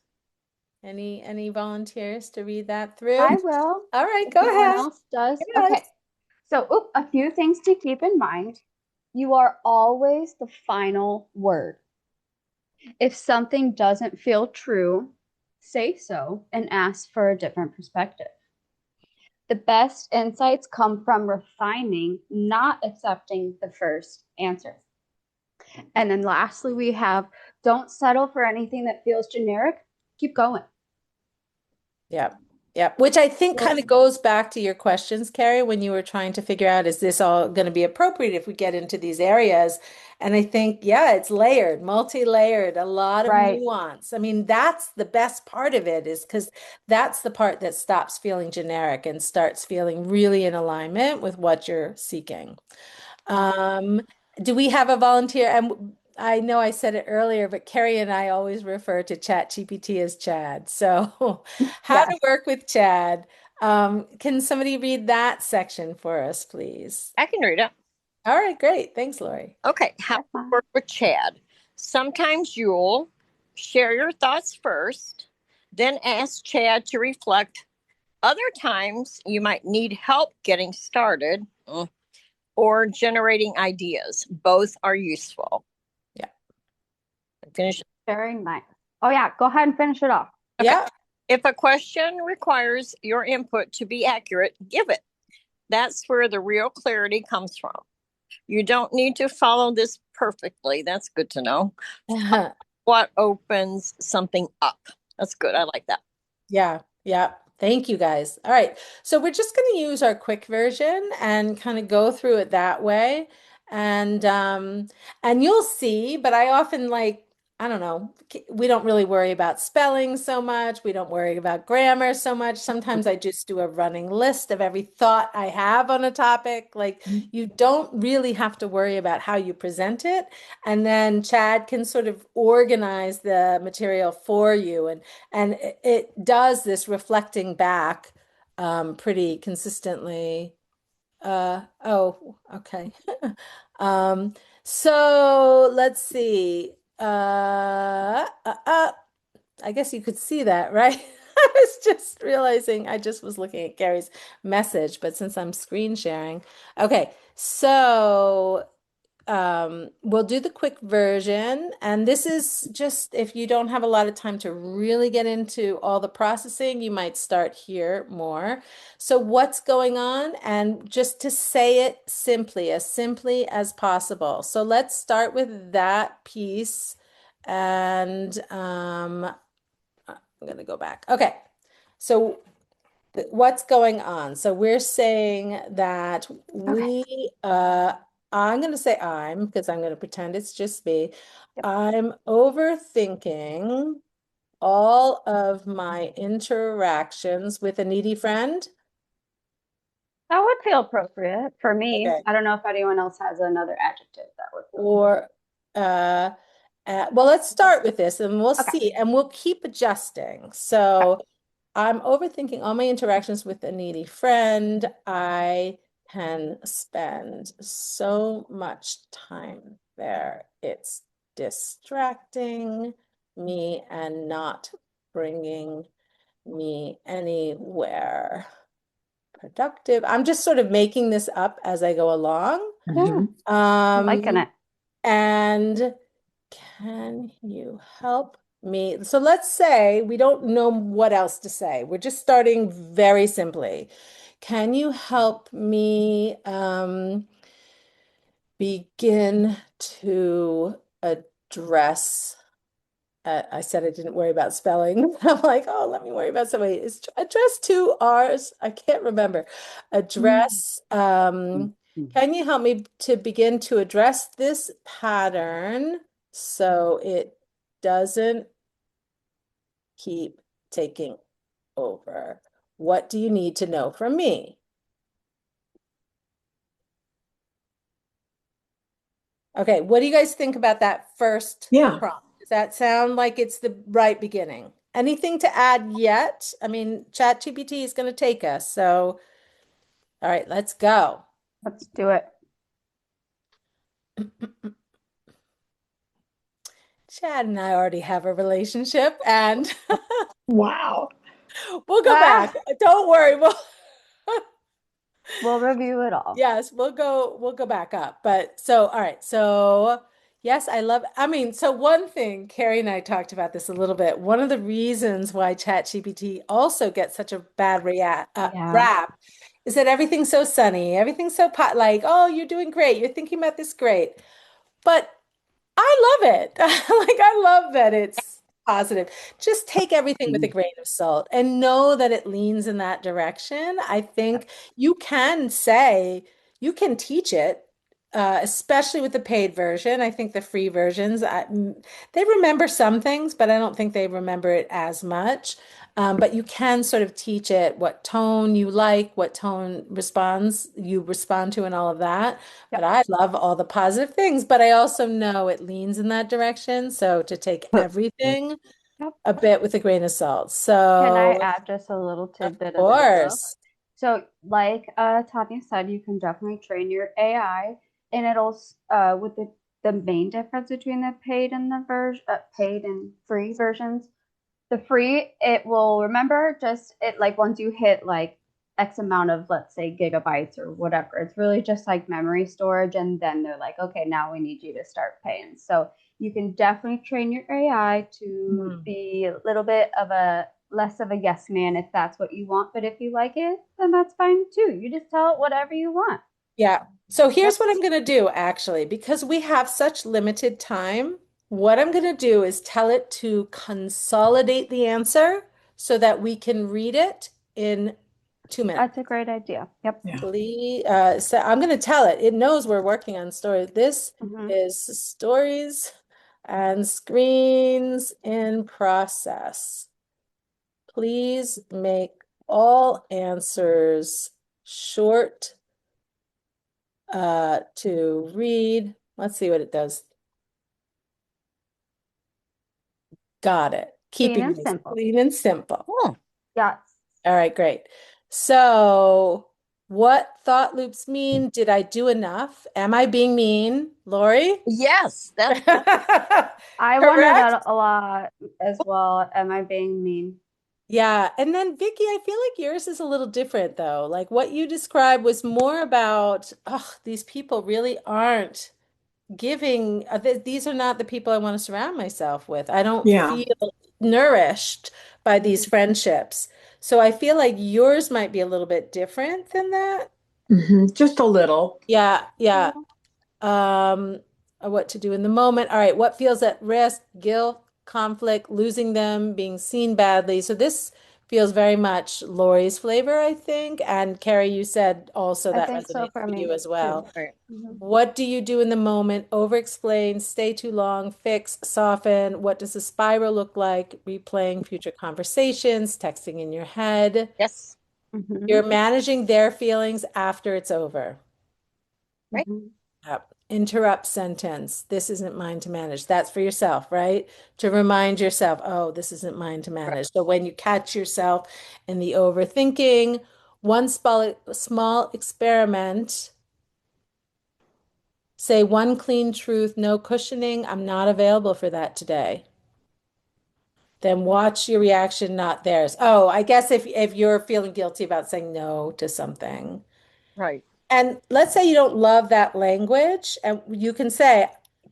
Speaker 1: Any volunteers to read that through?
Speaker 2: I will,
Speaker 1: All right,
Speaker 2: if
Speaker 1: go
Speaker 2: no one
Speaker 1: ahead.
Speaker 2: else does.
Speaker 1: Yes.
Speaker 2: Okay. So, a few things to keep in mind. You are always the final word. If something doesn't feel true, say so and ask for a different perspective. The best insights come from refining, not accepting the first answer. And then lastly, we have don't settle for anything that feels generic. Keep going.
Speaker 1: Yep. Yep. Which I think
Speaker 2: So,
Speaker 1: kind of goes back to your questions, Carrie, when you were trying to figure out, is this all going to be appropriate if we get into these areas? And I think, yeah, it's layered, multi-layered, a lot of
Speaker 2: right.
Speaker 1: nuance. I mean, that's the best part of it is because that's the part that stops feeling generic and starts feeling really in alignment with what you're seeking. Um, do we have a volunteer? And I know I said it earlier, but Carrie and I always refer to ChatGPT as Chad. So, how to
Speaker 2: Yes.
Speaker 1: work with Chad. Can somebody read that section for us, please?
Speaker 3: I can read it.
Speaker 1: All right, great. Thanks, Lori.
Speaker 3: Okay, how to work with Chad. Sometimes you'll share your thoughts first, then ask Chad to reflect. Other times you might need help getting started or generating ideas. Both are useful.
Speaker 1: Yeah.
Speaker 3: Finish.
Speaker 2: Very nice. Oh, yeah. Go ahead and finish it off.
Speaker 3: Okay.
Speaker 1: Yeah.
Speaker 3: If a question requires your input to be accurate, give it. That's where the real clarity comes from. You don't need to follow this perfectly. That's good to know. What opens something up? That's good. I like that.
Speaker 1: Yeah, yeah. Thank you guys. All right. So we're just going to use our quick version and kind of go through it that way. And you'll see, but I often like, I don't know, we don't really worry about spelling so much. We don't worry about grammar so much. Sometimes I just do a running list of every thought I have on a topic. Like you don't really have to worry about how you present it. And then Chad can sort of organize the material for you and it does this reflecting back pretty consistently. Oh, okay. Um, so let's see. I guess you could see that, right? I was just realizing I just was looking at Gary's message, but since I'm screen sharing, okay. So we'll do the quick version. And this is just if you don't have a lot of time to really get into all the processing, you might start here more. So, what's going on? And just to say it simply, as simply as possible. So, let's start with that piece. And I'm going to go back. Okay. So, what's going on? So we're saying that
Speaker 2: Okay.
Speaker 1: I'm going to say I'm because I'm going to pretend it's just me.
Speaker 2: Yep.
Speaker 1: I'm overthinking all of my interactions with a needy friend.
Speaker 2: That would feel appropriate for me.
Speaker 1: Okay.
Speaker 2: I don't know if anyone else has another adjective that would feel
Speaker 1: Or, uh, well, let's start with this and we'll
Speaker 2: okay.
Speaker 1: see, and we'll keep adjusting.
Speaker 2: Okay.
Speaker 1: So I'm overthinking all my interactions with a needy friend. I can spend so much time there. It's distracting me and not bringing me anywhere productive. I'm just sort of making this up as I go along.
Speaker 2: Yeah, I'm liking
Speaker 1: Um,
Speaker 2: it.
Speaker 1: and can you help me? So let's say we don't know what else to say. We're just starting very simply. Can you help me begin to address? I said I didn't worry about spelling. I'm like, oh, let me worry about somebody. Is address two R's? I can't remember. Address. Can you help me to begin to address this pattern so it doesn't keep taking over? What do you need to know from me? Okay, what do you guys think about that first
Speaker 6: Yeah.
Speaker 1: prompt? Does that sound like it's the right beginning? Anything to add yet? I mean, ChatGPT is going to take us. So, all right, let's go.
Speaker 2: Let's do it.
Speaker 1: Chad and I already have a relationship, and
Speaker 6: Wow.
Speaker 1: we'll go back.
Speaker 2: Ah,
Speaker 1: Don't worry.
Speaker 2: we'll review it all.
Speaker 1: Yes, we'll go back up. But so all right. So yes, I mean, so one thing, Carrie and I talked about this a little bit. One of the reasons why ChatGPT also gets such a bad
Speaker 2: Yeah.
Speaker 1: rap is that everything's so sunny, everything's so pot like, oh, you're doing great, you're thinking about this great. But I love it. Like I love that it's positive. Just take everything with a
Speaker 5: Mhm.
Speaker 1: grain of salt and know that it leans in that direction. I think you can say you can teach it, especially with the paid version. I think the free versions, they remember some things, but I don't think they remember it as much. But you can sort of teach it what tone you like, what tone responds you respond to, and all of that. But
Speaker 2: Yep.
Speaker 1: I love all the positive things, but I also know it leans in that direction. So to take everything
Speaker 2: Yep.
Speaker 1: a bit with a grain of salt.
Speaker 2: Can I
Speaker 1: So,
Speaker 2: add just a little
Speaker 1: of
Speaker 2: tidbit of info?
Speaker 1: course.
Speaker 2: So, like Tanya said, you can definitely train your AI, and it'll with the main difference between the paid and the paid and free versions. The free, it will remember just it like once you hit like X amount of, let's say, gigabytes or whatever. It's really just like memory storage, and then they're like, okay, now we need you to start paying. So you can definitely train your AI to
Speaker 1: Hmm.
Speaker 2: be a little bit of a less of a yes man if that's what you want. But if you like it, then that's fine too. You just tell it whatever you want.
Speaker 1: Yeah. So here's
Speaker 2: Yep.
Speaker 1: what I'm going to do actually, because we have such limited time. What I'm going to do is tell it to consolidate the answer so that we can read it in 2 minutes.
Speaker 2: That's a great idea. Yep.
Speaker 6: Yeah.
Speaker 1: Please, so I'm going to tell it. It knows we're working on stories. This
Speaker 2: Mm-hmm.
Speaker 1: is stories and screens in process. Please make all answers short to read. Let's see what it does. Got it.
Speaker 2: Clean
Speaker 1: Keeping
Speaker 2: and
Speaker 1: this
Speaker 2: simple.
Speaker 1: clean and simple.
Speaker 5: Oh,
Speaker 2: Yes.
Speaker 1: All right, great. So, what thought loops mean? Did I do enough? Am I being mean, Lori?
Speaker 3: Yes, that's
Speaker 2: I wonder
Speaker 1: Correct?
Speaker 2: that a lot as well. Am I being mean?
Speaker 1: Yeah. And then Vicky, I feel like yours is a little different though. Like what you described was more about, oh, these people really aren't. giving, these are not the people I want to surround myself with. I don't
Speaker 6: Yeah.
Speaker 1: feel nourished by these friendships. So I feel like yours might be a little bit different than that.
Speaker 6: Just a little.
Speaker 1: Yeah, yeah. Um, what to do in the moment. All right, what feels at risk, guilt, conflict, losing them, being seen badly. So this feels very much Lori's flavor, I think. And Carrie, you said also
Speaker 2: I
Speaker 1: that
Speaker 2: think so
Speaker 1: resonates
Speaker 2: for
Speaker 1: for you
Speaker 2: me
Speaker 1: as
Speaker 2: too.
Speaker 1: well.
Speaker 3: Right.
Speaker 1: What do you do in the moment? Over explain, stay too long, fix, soften. What does the spiral look like? Replaying future conversations, texting in your head.
Speaker 3: Yes.
Speaker 2: Hmm.
Speaker 1: You're managing their feelings after it's over.
Speaker 3: Right.
Speaker 2: Hmm.
Speaker 1: Yep. Interrupt sentence. This isn't mine to manage. That's for yourself, right? To remind yourself, oh, this isn't mine to
Speaker 3: Right.
Speaker 1: manage. So when you catch yourself in the overthinking, one small experiment, say one clean truth, no cushioning. I'm not available for that today. Then watch your reaction, not theirs. Oh, I guess if you're feeling guilty about saying no to something.
Speaker 3: Right.
Speaker 1: And let's say you don't love that language, and you can say,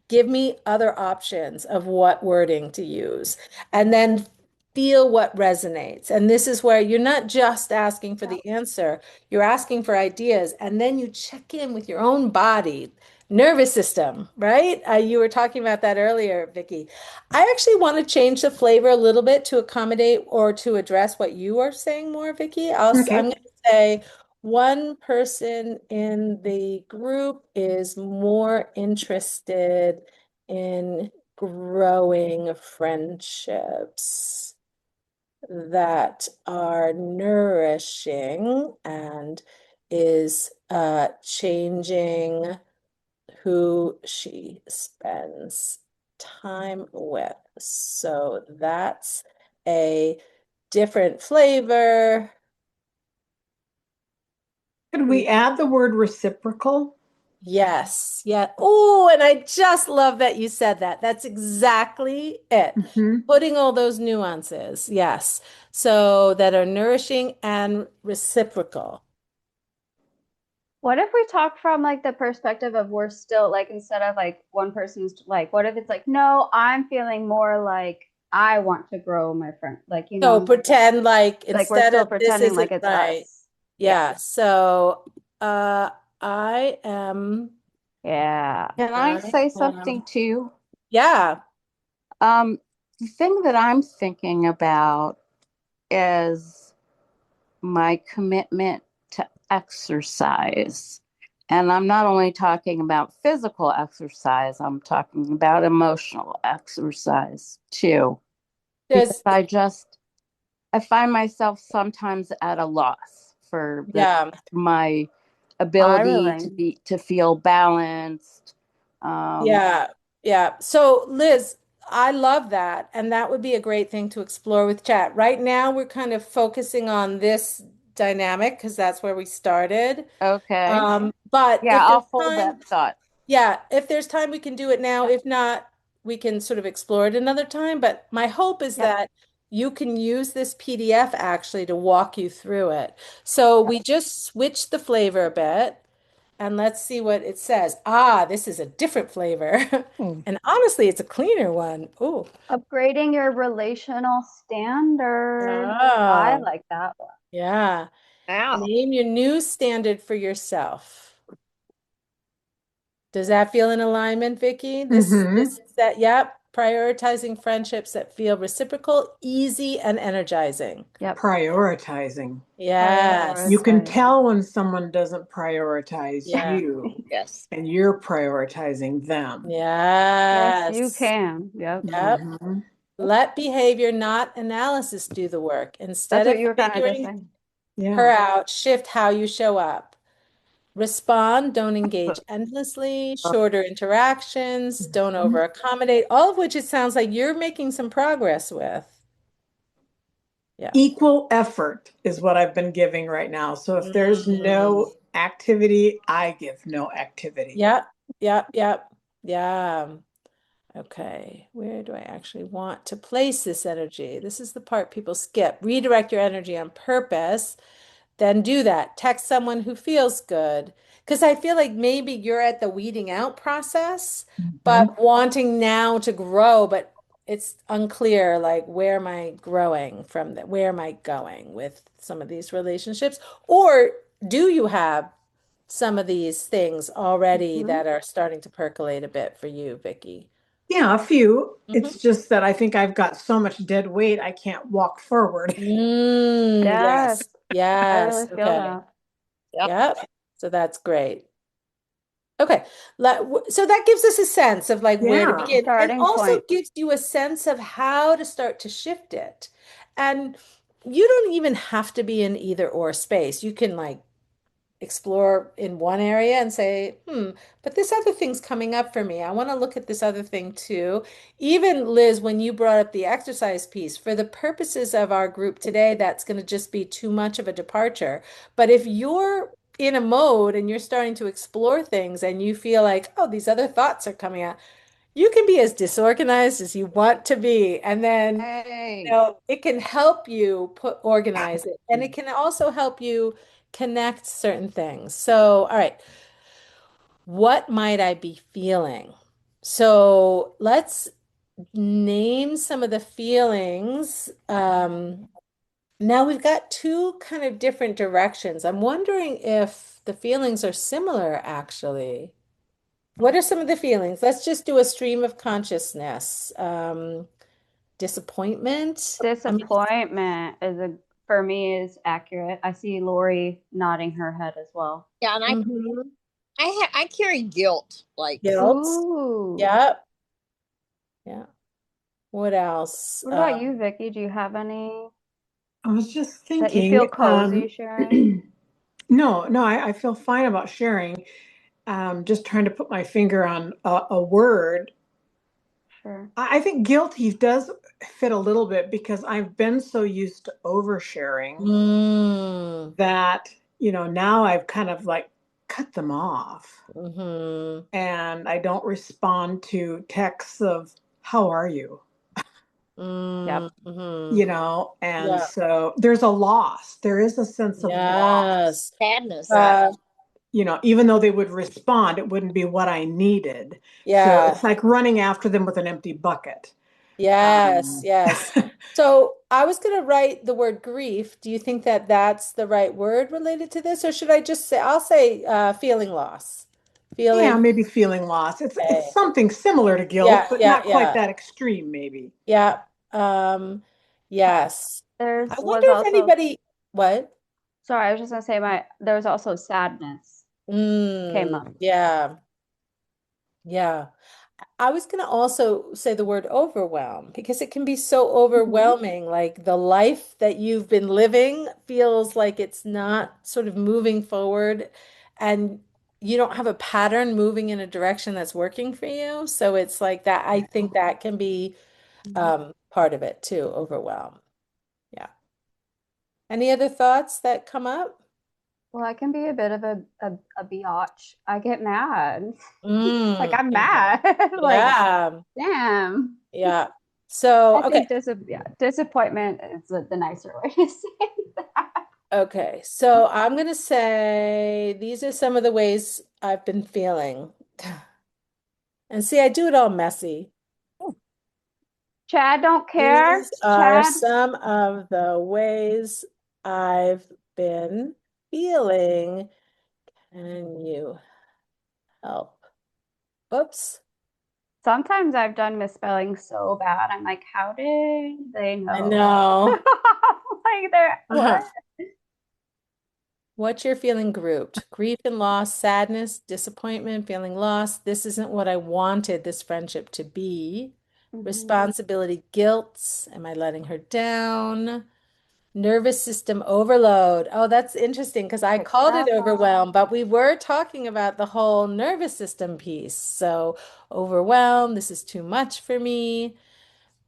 Speaker 1: give me other options of what wording to use, and then feel what resonates. And this is where you're not just asking for the answer, you're asking for ideas, and then you check in with your own body, nervous system, right? You were talking about that earlier, Vicky. I actually want to change the flavor a little bit to accommodate or to address what you are saying more, Vicky. I'm
Speaker 6: Okay.
Speaker 1: going to say, one person in the group is more interested in growing friendships that are nourishing and is changing who she spends time with. So that's a different flavor.
Speaker 6: Could we add the word reciprocal?
Speaker 1: Yes. Yeah. Oh, and I just love that you said that. That's exactly it.
Speaker 6: Hmm.
Speaker 1: Putting all those nuances, yes. So that are nourishing and reciprocal.
Speaker 2: What if we talk from like the perspective of we're still like instead of like one person's like, what if it's like, no, I'm feeling more like I want to grow my friend, like
Speaker 1: So pretend like
Speaker 2: like we're
Speaker 1: instead
Speaker 2: still
Speaker 1: of this
Speaker 2: pretending like
Speaker 1: isn't
Speaker 2: it's
Speaker 1: right.
Speaker 2: us. Yeah.
Speaker 1: Yeah. So uh I am
Speaker 2: Yeah.
Speaker 5: Can I
Speaker 1: I
Speaker 5: say something
Speaker 1: am
Speaker 5: too?
Speaker 1: yeah.
Speaker 5: The thing that I'm thinking about is my commitment to exercise. And I'm not only talking about physical exercise, I'm talking about emotional exercise too. Because
Speaker 1: There's
Speaker 5: I find myself sometimes at a loss for
Speaker 1: yeah.
Speaker 5: my
Speaker 2: I
Speaker 5: ability to
Speaker 2: relate.
Speaker 5: feel balanced. Um,
Speaker 1: Yeah, yeah. So, Liz, I love that. And that would be a great thing to explore with chat. Right now, we're kind of focusing on this dynamic because that's where we started.
Speaker 5: okay.
Speaker 1: But
Speaker 5: Yeah,
Speaker 1: if there's
Speaker 5: I'll hold
Speaker 1: time,
Speaker 5: that thought.
Speaker 1: yeah, if there's time, we can do it now.
Speaker 2: Yep.
Speaker 1: If not, we can sort of explore it another time. But my hope is
Speaker 2: Yep.
Speaker 1: that you can use this PDF actually to walk you through it. So
Speaker 2: Yep.
Speaker 1: we just switched the flavor a bit. And let's see what it says. Ah, this is a different flavor.
Speaker 3: Hmm.
Speaker 1: And honestly, it's a cleaner one. Oh,
Speaker 2: Upgrading your relational standards. I
Speaker 1: oh,
Speaker 2: like that one.
Speaker 1: yeah.
Speaker 3: Wow.
Speaker 1: Name your new standard for yourself. Does that feel in alignment, Vicky?
Speaker 6: Hmm.
Speaker 1: This that, yep. Prioritizing friendships that feel reciprocal, easy, and energizing.
Speaker 2: Yep.
Speaker 6: Prioritizing. You
Speaker 1: Yes.
Speaker 6: can
Speaker 2: Prioritizing.
Speaker 6: tell when someone doesn't prioritize
Speaker 1: Yeah.
Speaker 6: you
Speaker 3: Yes.
Speaker 6: and you're prioritizing them.
Speaker 2: Yes, you
Speaker 1: Yes.
Speaker 2: can. Yep.
Speaker 1: Yep.
Speaker 6: Hmm.
Speaker 1: Let behavior, not analysis, do the work.
Speaker 2: That's
Speaker 1: Instead
Speaker 2: what
Speaker 1: of
Speaker 2: you were kind of just
Speaker 1: figuring
Speaker 2: saying.
Speaker 1: her
Speaker 6: Yeah.
Speaker 1: out, shift how you show up. Respond, don't engage endlessly, shorter interactions, don't
Speaker 6: Mhm.
Speaker 1: over accommodate, all of which it sounds like you're making some progress with. Yeah.
Speaker 6: Equal effort is what I've been giving right now. So if there's
Speaker 1: Mm.
Speaker 6: no activity, I give no activity.
Speaker 1: Yep, yep, yep. Yeah. Okay. Where do I actually want to place this energy? This is the part people skip. Redirect your energy on purpose. Then do that. Text someone who feels good. Because I feel like maybe you're at the weeding out process,
Speaker 6: Mhm.
Speaker 1: but wanting now to grow, but it's unclear like where am I growing from that? Where am I going with some of these relationships? Or do you have some of these things already
Speaker 2: Mhm.
Speaker 1: that are starting to percolate a bit for you, Vicky?
Speaker 6: Yeah, a few.
Speaker 1: Hmm.
Speaker 6: It's just that I think I've got so much dead weight, I can't walk forward.
Speaker 1: Yes.
Speaker 2: Yes, I
Speaker 1: Yes.
Speaker 2: really feel
Speaker 1: Okay.
Speaker 2: that.
Speaker 3: Yep.
Speaker 1: Yep. So that's great. Okay. So that gives us a sense of like where to
Speaker 6: Yeah.
Speaker 1: begin and
Speaker 2: Starting
Speaker 1: also
Speaker 2: point.
Speaker 1: gives you a sense of how to start to shift it. And you don't even have to be in either or space. You can like explore in one area and say, but this other thing's coming up for me. I want to look at this other thing too. Even Liz, when you brought up the exercise piece, for the purposes of our group today, that's going to just be too much of a departure. But if you're in a mode and you're starting to explore things and you feel like, oh, these other thoughts are coming out, you can be as disorganized as you want to be. And then
Speaker 2: Hey.
Speaker 1: it can help you organize it, and it can also help you connect certain things. So, all right, what might I be feeling? So let's name some of the feelings. Now we've got two kind of different directions. I'm wondering if the feelings are similar, actually. What are some of the feelings? Let's just do a stream of consciousness. Disappointment. I mean,
Speaker 2: Disappointment is a for me is accurate. I see Lori nodding her head as well.
Speaker 3: Yeah, and
Speaker 1: mhm.
Speaker 3: I carry guilt. Like,
Speaker 1: Guilt.
Speaker 2: Ooh.
Speaker 1: Yep. Yeah. What else?
Speaker 2: What about you, Vicky? Do you have any
Speaker 6: I was just
Speaker 2: that you feel
Speaker 6: thinking,
Speaker 2: cozy sharing?
Speaker 6: no, I feel fine about sharing. Just trying to put my finger on a word.
Speaker 2: Sure.
Speaker 6: I think guilty does fit a little bit because I've been so used to oversharing
Speaker 1: Mm,
Speaker 6: that, now I've kind of like cut them off
Speaker 1: hmm
Speaker 6: and I don't respond to texts of, how are you?
Speaker 2: Yep.
Speaker 6: And
Speaker 1: Yeah.
Speaker 6: so there's a loss. There is a sense of loss
Speaker 1: Yes.
Speaker 3: sadness.
Speaker 6: that,
Speaker 1: Uh,
Speaker 6: even though they would respond, it wouldn't be what I needed. So
Speaker 1: yeah.
Speaker 6: it's like running after them with an empty bucket.
Speaker 1: Yes.
Speaker 6: Um,
Speaker 1: Yes. So I was going to write the word grief. Do you think that that's the right word related to this, or should I just say, I'll say feeling loss.
Speaker 6: yeah,
Speaker 1: Feeling.
Speaker 6: maybe feeling loss. It's
Speaker 1: Okay.
Speaker 6: something similar to
Speaker 1: Yeah.
Speaker 6: guilt, but
Speaker 1: Yeah.
Speaker 6: not quite
Speaker 1: Yeah.
Speaker 6: that extreme, maybe.
Speaker 1: Yeah. Yes.
Speaker 2: There's
Speaker 1: I
Speaker 2: was
Speaker 1: wonder if
Speaker 2: also
Speaker 1: anybody, what?
Speaker 2: sorry, I was just gonna say there was also sadness came up.
Speaker 1: Yeah, yeah. I was going to also say the word overwhelm because it can be so
Speaker 2: Hmm.
Speaker 1: overwhelming. Like the life that you've been living feels like it's not sort of moving forward and you don't have a pattern moving in a direction that's working for you. So it's like that. I think that can be part of it too, overwhelm. Yeah. Any other thoughts that come up?
Speaker 2: Well, I can be a bit of a biatch. I get mad. Like I'm
Speaker 1: Mhm.
Speaker 2: mad. Like,
Speaker 1: Yeah.
Speaker 2: damn.
Speaker 1: Yeah. So,
Speaker 2: I
Speaker 1: okay.
Speaker 2: think disappointment is the nicer way to say that.
Speaker 1: Okay. So I'm going to say these are some of the ways I've been feeling. And see, I do it all messy.
Speaker 2: Chad don't care.
Speaker 1: These are
Speaker 2: Chad,
Speaker 1: some of the ways I've been feeling. Can you help? Oops.
Speaker 2: sometimes I've done misspelling so bad. I'm like, how did they
Speaker 1: I
Speaker 2: know?
Speaker 1: know.
Speaker 2: Like they're
Speaker 1: Uh-huh.
Speaker 2: what?
Speaker 1: What you're feeling grouped. Grief and loss, sadness, disappointment, feeling lost. This isn't what I wanted this friendship to be.
Speaker 2: Hmm.
Speaker 1: Responsibility, guilt. Am I letting her down? Nervous system overload. Oh, that's interesting because I
Speaker 2: Pick
Speaker 1: called it
Speaker 2: that up.
Speaker 1: overwhelm, but we were talking about the whole nervous system piece. So, overwhelm, this is too much for me.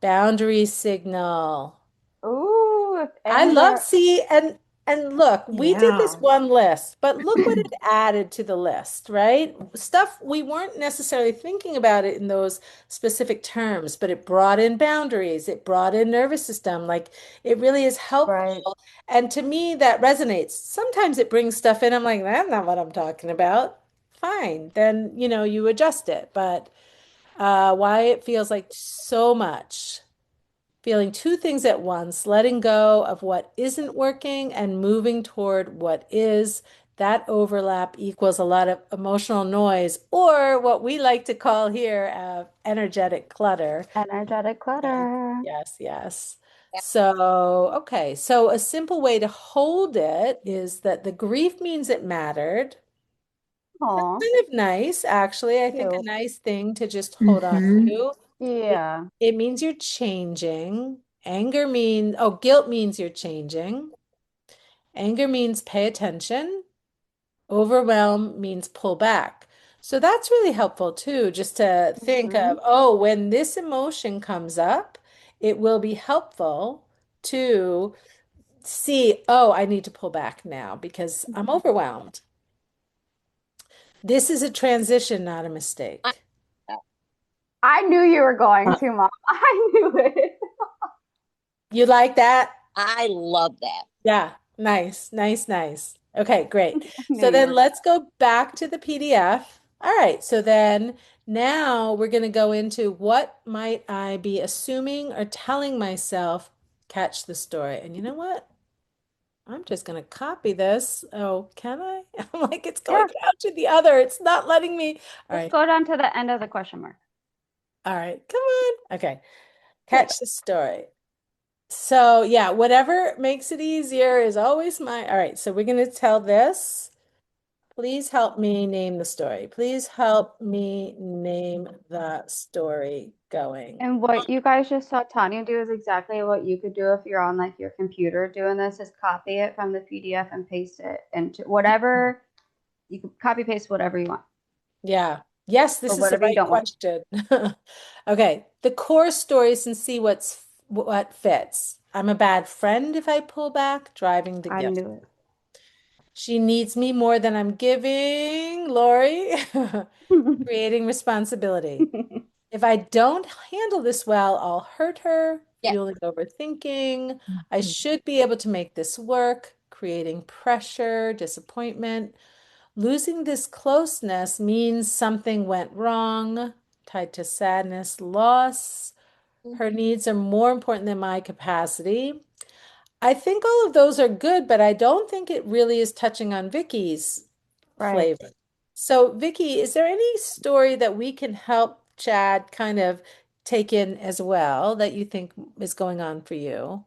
Speaker 1: Boundary signal.
Speaker 2: Ooh, if
Speaker 1: I love
Speaker 2: anywhere.
Speaker 1: see And look, we did this
Speaker 6: Yeah.
Speaker 1: one list, but look what it added to the list, right? Stuff we weren't necessarily thinking about it in those specific terms, but it brought in boundaries, it brought in nervous system. Like it really is
Speaker 2: Right.
Speaker 1: helpful. And to me, that resonates. Sometimes it brings stuff in. I'm like, that's not what I'm talking about. Fine. Then, you adjust it. But why it feels like so much. Feeling two things at once, letting go of what isn't working and moving toward what is. That overlap equals a lot of emotional noise, or what we like to call here energetic clutter.
Speaker 2: Energetic
Speaker 1: Yes,
Speaker 2: clutter.
Speaker 1: yes, yes. So, okay. So, a simple way to hold it is that the grief means it mattered.
Speaker 2: Aw,
Speaker 1: Kind of nice, actually. I think a
Speaker 2: cute.
Speaker 1: nice thing to just hold on
Speaker 6: Hmm.
Speaker 1: to. It,
Speaker 2: Yeah.
Speaker 1: it means you're changing. Guilt means you're changing. Anger means pay attention. Overwhelm means pull back. So that's really helpful too, just to think
Speaker 2: Hmm.
Speaker 1: of, oh, when this emotion comes up, it will be helpful to see, oh, I need to pull back now because I'm overwhelmed. This is a transition, not a
Speaker 3: I,
Speaker 1: mistake.
Speaker 2: I knew you were going to, Mom. I knew it.
Speaker 1: You like that?
Speaker 3: I love that.
Speaker 1: Yeah, nice, nice, nice. Okay, great.
Speaker 2: I knew
Speaker 1: So
Speaker 2: you
Speaker 1: then
Speaker 2: were.
Speaker 1: let's go back to the PDF. All right, so then now we're going to go into what might I be assuming or telling myself, catch the story. And you know what? I'm just going to copy this. Oh, can I? I'm like, it's going
Speaker 2: Yeah.
Speaker 1: down to the other. It's not letting me. All
Speaker 2: Just
Speaker 1: right,
Speaker 2: go down to the end of the question mark.
Speaker 1: all right, come on. Okay, catch
Speaker 2: Perfect.
Speaker 1: the story. So yeah, whatever makes it easier is always my. All right, so we're going to tell this. Please help me name the story. Please help me name the story going.
Speaker 2: And what you guys just saw Tanya do is exactly what you could do if you're on like your computer doing this, is copy it from the PDF and paste it into whatever you can copy paste whatever you want
Speaker 1: Yeah. Yes,
Speaker 2: or
Speaker 1: this is the
Speaker 2: whatever you
Speaker 1: right
Speaker 2: don't want.
Speaker 1: question. Okay. The core stories and see what fits. I'm a bad friend if I pull back, driving the
Speaker 2: I
Speaker 1: gift.
Speaker 2: knew
Speaker 1: She needs me more than I'm giving, Lori. Creating responsibility.
Speaker 2: it.
Speaker 1: If I don't handle this well, I'll hurt her,
Speaker 3: Yeah.
Speaker 1: fueling overthinking. I
Speaker 3: Mhm.
Speaker 1: should be able to make this work, creating pressure, disappointment. Losing this closeness means something went wrong, tied to sadness, loss. Her needs are more important than my capacity. I think all of those are good, but I don't think it really is touching on Vicky's
Speaker 2: Right.
Speaker 1: flavor. So, Vicky, is there any story that we can help Chad kind of take in as well that you think is going on for you?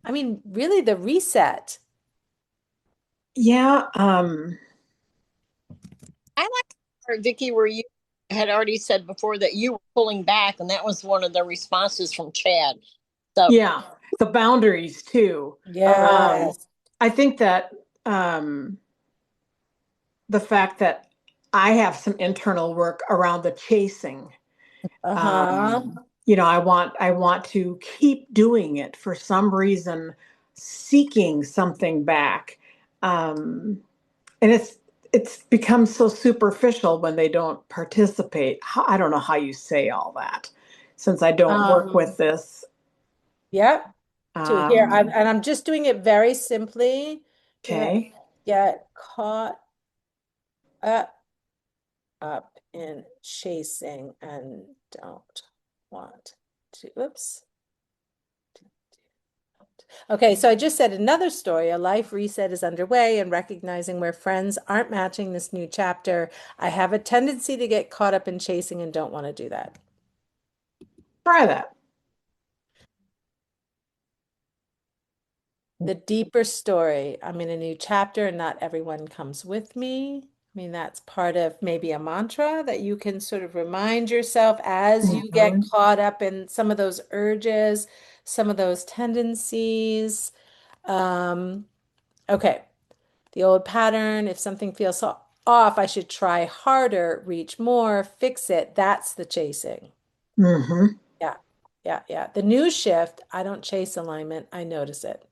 Speaker 1: I mean, really the reset.
Speaker 6: Yeah.
Speaker 3: I like part, Vicky, where you had already said before that you were pulling back, and that was one of the responses from Chad. So,
Speaker 6: Yeah. The boundaries too. Um,
Speaker 1: Yes.
Speaker 6: I think that um, the fact that I have some internal work around the chasing.
Speaker 1: Uh-huh.
Speaker 6: I want to keep doing it for some reason, seeking something back. Um, and it's become so superficial when they don't participate. I don't know how you say all that, since I don't work
Speaker 1: Um,
Speaker 6: with this.
Speaker 1: yep. To here,
Speaker 6: Um,
Speaker 1: and I'm just doing it very simply. You have
Speaker 6: okay.
Speaker 1: get caught up in chasing and don't want to. Oops. Okay, so I just said another story. A life reset is underway and recognizing where friends aren't matching this new chapter. I have a tendency to get caught up in chasing and don't want to do that.
Speaker 6: Try that.
Speaker 1: The deeper story. I'm in a new chapter and not everyone comes with me. I mean, that's part of maybe a mantra that you can sort of remind yourself as you get
Speaker 6: Mhm.
Speaker 1: caught up in some of those urges, some of those tendencies. Um, okay. The old pattern, if something feels off, I should try harder, reach more, fix it. That's the chasing.
Speaker 6: Mhm.
Speaker 1: Yeah. Yeah. Yeah. The new shift, I don't chase alignment, I notice it.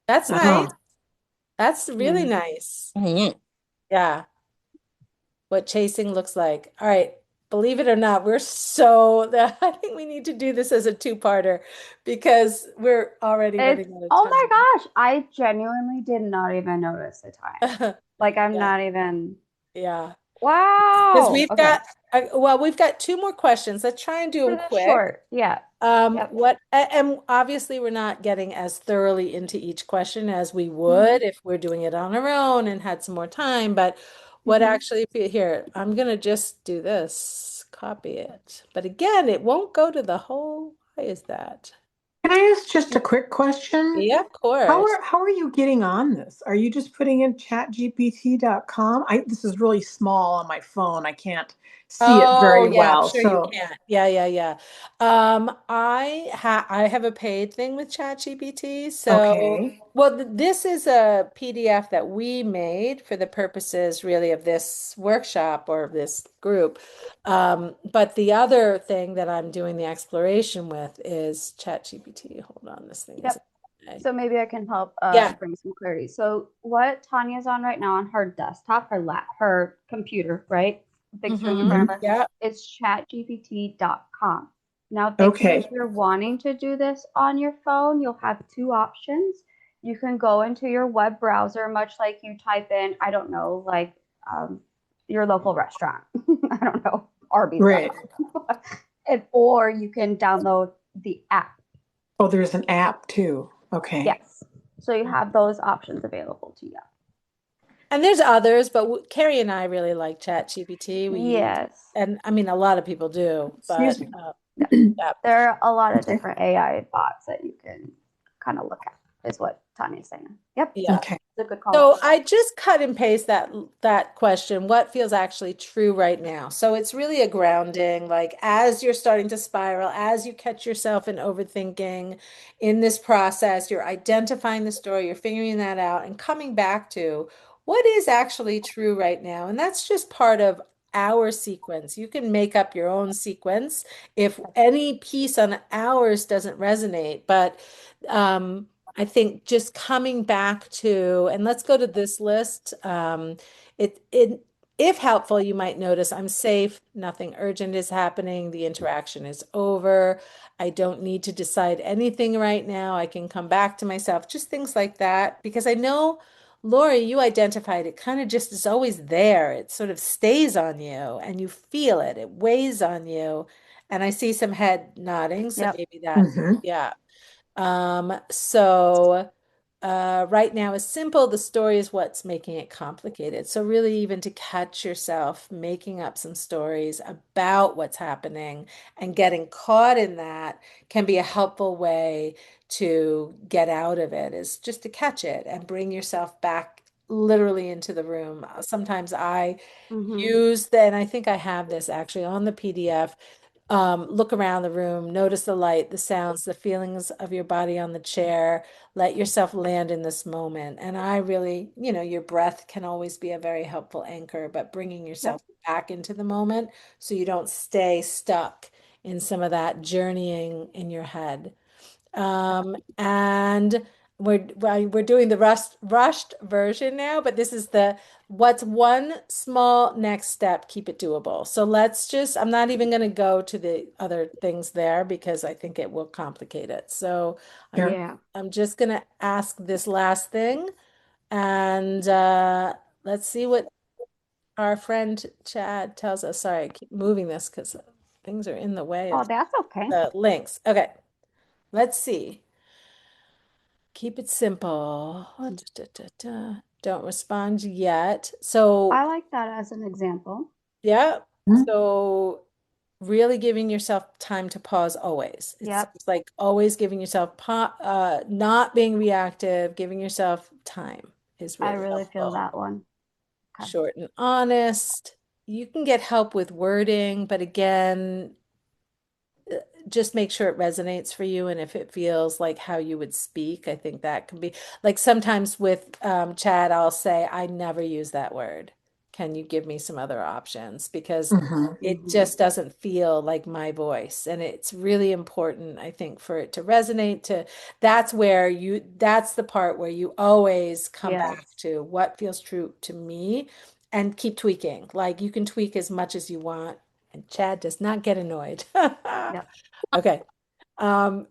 Speaker 1: That's nice.
Speaker 6: Uh-huh.
Speaker 1: That's really
Speaker 2: Hmm.
Speaker 1: nice.
Speaker 3: Mhm.
Speaker 1: Yeah. What chasing looks like. All right. Believe it or not, we're so I think we need to do this as a two-parter because we're already
Speaker 2: It's,
Speaker 1: running out of
Speaker 2: oh my
Speaker 1: time.
Speaker 2: gosh, I genuinely did not even notice the time. Like, I'm
Speaker 1: Yeah.
Speaker 2: not even,
Speaker 1: Yeah. Because
Speaker 2: wow.
Speaker 1: we've
Speaker 2: Okay.
Speaker 1: got, well, we've got two more questions. Let's try and do
Speaker 2: For
Speaker 1: them
Speaker 2: the
Speaker 1: quick.
Speaker 2: short. Yeah. Yep.
Speaker 1: And obviously we're not getting as thoroughly into each question as we would
Speaker 2: Hmm.
Speaker 1: if we're doing it on our own and had some more time. But what
Speaker 2: Hmm.
Speaker 1: actually, here, I'm gonna just do this, copy it. But again, it won't go to the whole, why is that?
Speaker 6: Can I ask just a quick question?
Speaker 1: Yeah, of course.
Speaker 6: How are you getting on this? Are you just putting in chatgpt.com? This is really small on my phone. I can't see it
Speaker 1: Oh
Speaker 6: very
Speaker 1: yeah, I'm
Speaker 6: well.
Speaker 1: sure you
Speaker 6: So,
Speaker 1: can. Yeah, yeah, yeah. I have a paid thing with ChatGPT. So,
Speaker 6: okay.
Speaker 1: well, this is a PDF that we made for the purposes really of this workshop or this group. But the other thing that I'm doing the exploration with is ChatGPT. Hold on, this thing is
Speaker 2: Yep.
Speaker 1: okay.
Speaker 2: So maybe I can help
Speaker 1: Yeah.
Speaker 2: bring some clarity. So what Tanya's on right now on her desktop, her computer, right? Big screen in front
Speaker 1: Mm-hmm.
Speaker 2: of
Speaker 6: Mhm.
Speaker 2: her,
Speaker 1: Yeah.
Speaker 2: it's chatgpt.com. Now, if
Speaker 6: Okay.
Speaker 2: you're wanting to do this on your phone, you'll have two options. You can go into your web browser, much like you type in, I don't know, like um, your local restaurant. I don't know,
Speaker 6: Right.
Speaker 2: Arby's.com. Or you can download the app.
Speaker 6: Oh, there's an app too. Okay.
Speaker 2: Yes. So you have those options available to you.
Speaker 1: And there's others, but Carrie and I really like ChatGPT. We use,
Speaker 2: Yes.
Speaker 1: and I mean, a lot of people do,
Speaker 6: Excuse
Speaker 1: but
Speaker 6: me.
Speaker 2: Yeah.
Speaker 1: yeah,
Speaker 2: There are a lot of
Speaker 6: Okay.
Speaker 2: different AI bots that you can kind of look at, is what Tanya's saying. Yep.
Speaker 1: yeah.
Speaker 6: Okay.
Speaker 2: It's a good call
Speaker 1: So
Speaker 2: out.
Speaker 1: I just cut and paste that question, what feels actually true right now? So it's really a grounding, like as you're starting to spiral, as you catch yourself in overthinking in this process, you're identifying the story, you're figuring that out and coming back to what is actually true right now. And that's just part of our sequence. You can make up your own sequence if any piece on ours doesn't resonate, but I think just coming back to, and let's go to this list. If helpful, you might notice I'm safe, nothing urgent is happening, the interaction is over. I don't need to decide anything right now. I can come back to myself, just things like that. Because I know, Lori, you identified it kind of just is always there. It sort of stays on you and you feel it, it weighs on you. And I see some head nodding, so
Speaker 2: Yep.
Speaker 1: maybe that,
Speaker 6: Hmm.
Speaker 1: yeah. So right now is simple. The story is what's making it complicated. So really even to catch yourself making up some stories about what's happening and getting caught in that can be a helpful way to get out of it is just to catch it and bring yourself back literally into the room. Sometimes I
Speaker 2: Mm-hmm.
Speaker 1: use the, and I think I have this actually on the PDF, look around the room, notice the light, the sounds, the feelings of your body on the chair. Let yourself land in this moment. And I really, your breath can always be a very helpful anchor, but bringing
Speaker 2: Yep.
Speaker 1: yourself back into the moment so you don't stay stuck in some of that journeying in your head. And we're doing the rushed version now, but this is the what's one small next step, keep it doable. So let's just, I'm not even going to go to the other things there because I think it will complicate it. So I'm
Speaker 6: Sure.
Speaker 2: Yeah.
Speaker 1: I'm just going to ask this last thing and let's see what our friend Chad tells us. Sorry, I keep moving this because things are in the way
Speaker 2: Oh,
Speaker 1: of
Speaker 2: that's okay.
Speaker 1: the links. Okay, let's see. Keep it simple. Don't respond yet.
Speaker 2: I
Speaker 1: So,
Speaker 2: like that as an example.
Speaker 1: yeah.
Speaker 6: Mhm.
Speaker 1: So, really giving yourself time to pause always. It's
Speaker 2: Yep.
Speaker 1: like always giving yourself not being reactive, giving yourself time is
Speaker 2: I
Speaker 1: really
Speaker 2: really feel
Speaker 1: helpful.
Speaker 2: that one. Okay.
Speaker 1: Short and honest. You can get help with wording, but again, just make sure it resonates for you and if it feels like how you would speak. I think that can be like sometimes with Chad I'll say I never use that word can you give me some other options? Because
Speaker 6: Mhm.
Speaker 1: it
Speaker 2: Mhm.
Speaker 1: just doesn't feel like my voice. And it's really important, I think, for it to resonate to that's the part where you always come back
Speaker 2: Yes.
Speaker 1: to what feels true to me and keep tweaking. Like you can tweak as much as you want, and Chad does not get annoyed.
Speaker 2: Yep.
Speaker 1: Okay.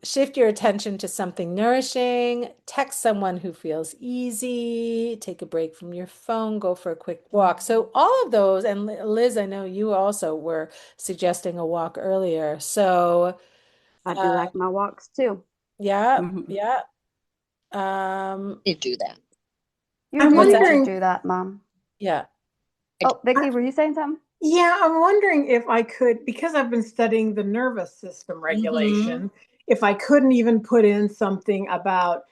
Speaker 1: Shift your attention to something nourishing, text someone who feels easy, take a break from your phone, go for a quick walk. So, all of those, and Liz, I know you also were suggesting a walk earlier. So,
Speaker 2: I do
Speaker 1: uh,
Speaker 2: like my walks too.
Speaker 1: yeah,
Speaker 2: Mhm.
Speaker 1: yeah. Um,
Speaker 3: You do that.
Speaker 2: You
Speaker 6: I'm
Speaker 2: do
Speaker 1: what's
Speaker 2: need
Speaker 1: that?
Speaker 2: to
Speaker 6: wondering,
Speaker 2: do that, Mom.
Speaker 1: Yeah.
Speaker 2: Oh,
Speaker 6: I,
Speaker 2: Vicky, were you saying something?
Speaker 6: yeah, I'm wondering if I could, because I've been studying the nervous system
Speaker 1: Hmm.
Speaker 6: regulation, if I couldn't even put in something about,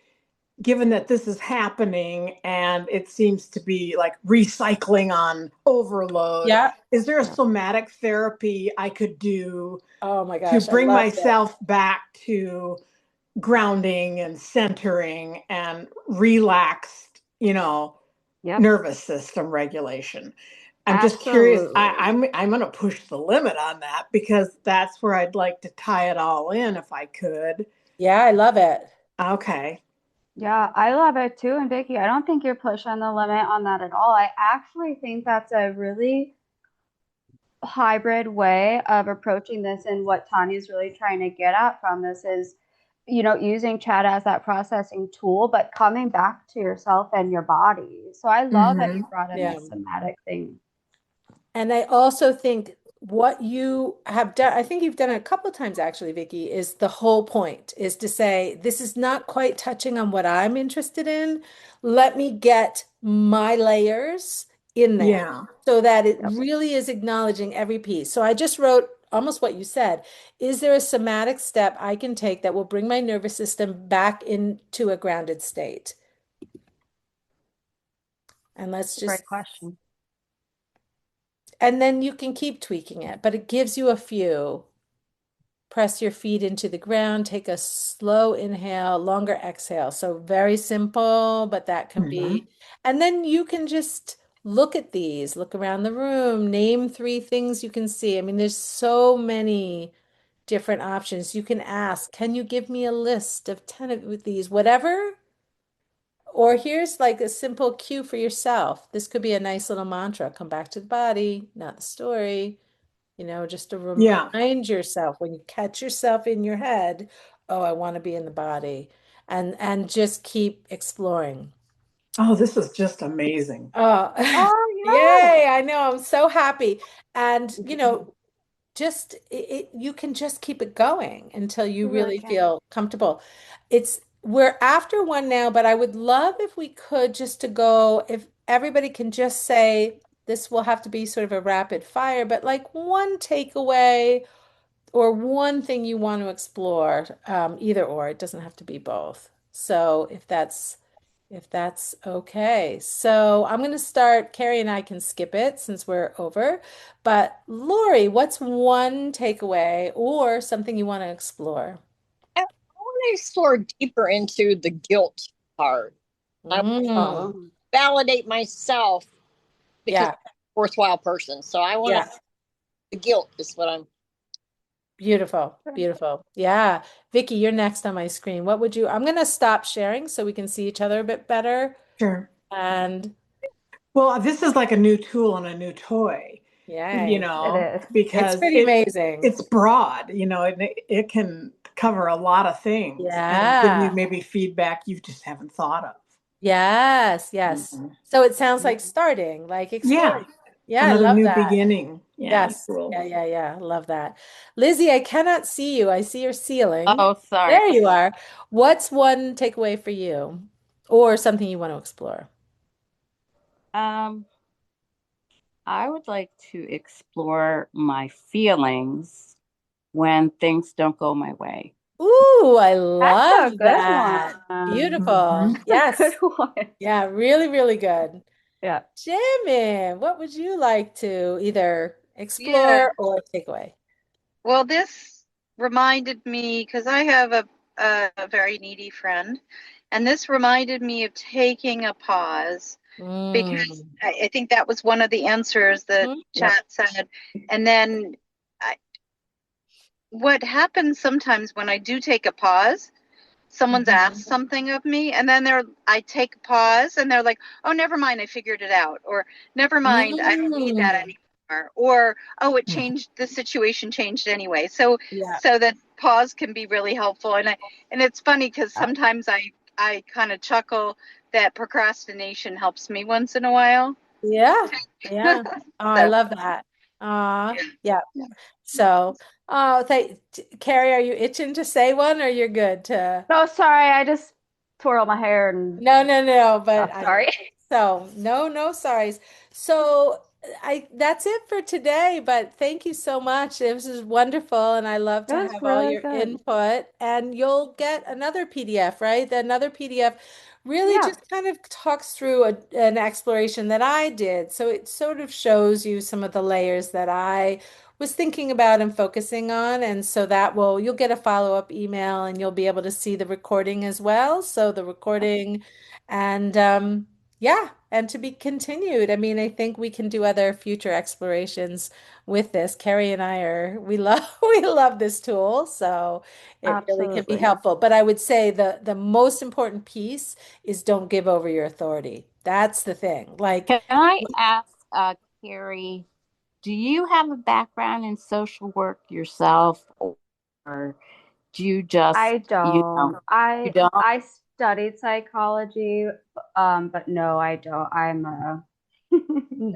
Speaker 6: given that this is happening and it seems to be like recycling on overload,
Speaker 1: Yeah.
Speaker 6: is there a
Speaker 2: Yeah.
Speaker 6: somatic therapy I could do
Speaker 1: Oh my
Speaker 6: to
Speaker 1: gosh, I
Speaker 6: bring
Speaker 1: loved it.
Speaker 6: myself back to grounding and centering and relaxed,
Speaker 2: Yep.
Speaker 6: nervous system regulation? I'm just curious.
Speaker 2: Absolutely.
Speaker 6: I'm going to push the limit on that because that's where I'd like to tie it all in if I could.
Speaker 1: Yeah, I love it.
Speaker 6: Okay.
Speaker 2: Yeah, I love it too. And Vicky, I don't think you're pushing the limit on that at all. I actually think that's a really hybrid way of approaching this. And what Tanya's really trying to get at from this is, using chat as that processing tool, but coming back to yourself and your body. So I love that you
Speaker 6: Hmm.
Speaker 2: brought in
Speaker 1: Yeah.
Speaker 2: this somatic thing.
Speaker 1: And I also think what you have done, I think you've done it a couple of times actually, Vicky, is the whole point is to say, this is not quite touching on what I'm interested in. Let me get my layers in there
Speaker 6: Yeah.
Speaker 1: so that it
Speaker 2: Yep.
Speaker 1: really is acknowledging every piece. So I just wrote almost what you said. Is there a somatic step I can take that will bring my nervous system back into a grounded state? And let's
Speaker 2: It's a great
Speaker 1: just
Speaker 2: question.
Speaker 1: and then you can keep tweaking it, but it gives you a few. Press your feet into the ground, take a slow inhale, longer exhale. So very simple, but that can
Speaker 6: Hmm.
Speaker 1: be, and then you can just look at these, look around the room, name three things you can see. I mean, there's so many different options. You can ask, can you give me a list of 10 of these, whatever? Or here's like a simple cue for yourself. This could be a nice little mantra. Come back to the body, not the story. Just to
Speaker 6: Yeah.
Speaker 1: remind yourself when you catch yourself in your head, oh, I want to be in the body, and just keep exploring.
Speaker 6: Oh, this is just amazing.
Speaker 1: Oh,
Speaker 2: Oh,
Speaker 1: yay, I know, I'm so happy. And,
Speaker 2: yeah.
Speaker 1: just you can just keep it going until you
Speaker 2: You really
Speaker 1: really
Speaker 2: can.
Speaker 1: feel comfortable. We're after one now, but I would love if we could just to go, if everybody can just say, this will have to be sort of a rapid fire, but like one takeaway or one thing you want to explore, either or, it doesn't have to be both. So if that's okay. So I'm going to start. Carrie and I can skip it since we're over. But Lori, what's one takeaway or something you want to explore?
Speaker 3: I want to explore deeper into the guilt part. I
Speaker 1: Mm,
Speaker 2: Oh,
Speaker 3: validate myself because
Speaker 1: yeah,
Speaker 3: I'm a worthwhile person. So I want to,
Speaker 1: yeah.
Speaker 3: the guilt is what I'm.
Speaker 1: Beautiful,
Speaker 2: sure.
Speaker 1: beautiful. Yeah. Vicky, you're next on my screen. I'm going to stop sharing so we can see each other a bit better.
Speaker 6: Sure.
Speaker 1: And
Speaker 6: Well, this is like a new tool and a new toy, you
Speaker 1: yay.
Speaker 2: It
Speaker 6: know,
Speaker 2: is.
Speaker 1: It's
Speaker 6: because
Speaker 1: pretty amazing.
Speaker 6: it's broad, it can cover a lot of things and give you
Speaker 1: Yeah.
Speaker 6: maybe feedback you just haven't thought of.
Speaker 1: Yes, yes.
Speaker 6: Mhm.
Speaker 1: So it sounds like starting, like
Speaker 6: Yeah,
Speaker 1: exploring. Yeah, I
Speaker 6: another
Speaker 1: love
Speaker 6: new
Speaker 1: that.
Speaker 6: beginning. Yeah,
Speaker 1: Yes.
Speaker 6: cool.
Speaker 1: Yeah, yeah, yeah. Love that. Lizzie, I cannot see you. I see your ceiling.
Speaker 5: Oh, sorry.
Speaker 1: There you are. What's one takeaway for you or something you want to explore?
Speaker 5: Um, I would like to explore my feelings when things don't go my way.
Speaker 1: Ooh, I
Speaker 2: That's a
Speaker 1: love
Speaker 2: good
Speaker 1: that.
Speaker 2: one.
Speaker 1: Beautiful.
Speaker 6: Mhm.
Speaker 2: That's a good
Speaker 1: Yes.
Speaker 2: one.
Speaker 1: Yeah, really, really good.
Speaker 2: Yeah.
Speaker 1: Jimin, what would you like to either
Speaker 4: Yeah.
Speaker 1: explore or take away?
Speaker 4: Well, this reminded me because I have a very needy friend, and this reminded me of taking a pause because
Speaker 1: Mm.
Speaker 4: I think that was one of the answers that
Speaker 5: Yep.
Speaker 4: chat said. And then I, what happens sometimes when I do take a pause, someone's
Speaker 1: Mhm.
Speaker 4: asked something of me, and then I take a pause and they're like, oh, never mind, I figured it out, or never mind, I don't need that
Speaker 1: Mm.
Speaker 4: anymore, or oh, it changed, the situation changed anyway. So
Speaker 1: Yeah.
Speaker 4: that pause can be really helpful. And it's funny because
Speaker 2: Uh,
Speaker 4: sometimes I kind of chuckle that procrastination helps me once in a while.
Speaker 1: Yeah. Yeah. Oh, I
Speaker 4: So
Speaker 1: love that. Yeah. So, Carrie, are you itching to say one or you're good to?
Speaker 2: No, sorry, I just twirl my hair and
Speaker 1: No, no, no, but
Speaker 2: stuff. Sorry.
Speaker 1: no, no sorries. So that's it for today, but thank you so much. This is wonderful, and I love
Speaker 2: It
Speaker 1: to
Speaker 2: was
Speaker 1: have all
Speaker 2: really
Speaker 1: your
Speaker 2: good.
Speaker 1: input. And you'll get another PDF, right? Another PDF really
Speaker 2: Yeah,
Speaker 1: just kind of talks through an exploration that I did. So it sort of shows you some of the layers that I was thinking about and focusing on. And so you'll get a follow-up email and you'll be able to see the recording as well. So the recording and yeah, and to be continued. I mean, I think we can do other future explorations with this. Carrie and we love we love this tool, so it really can be
Speaker 2: absolutely.
Speaker 1: helpful. But I would say the most important piece is don't give over your authority. That's the thing. Like,
Speaker 5: Can I ask, Carrie, do you have a background in social work yourself, or do you just,
Speaker 2: I don't.
Speaker 5: you don't?
Speaker 2: I studied psychology, but no, I don't. No.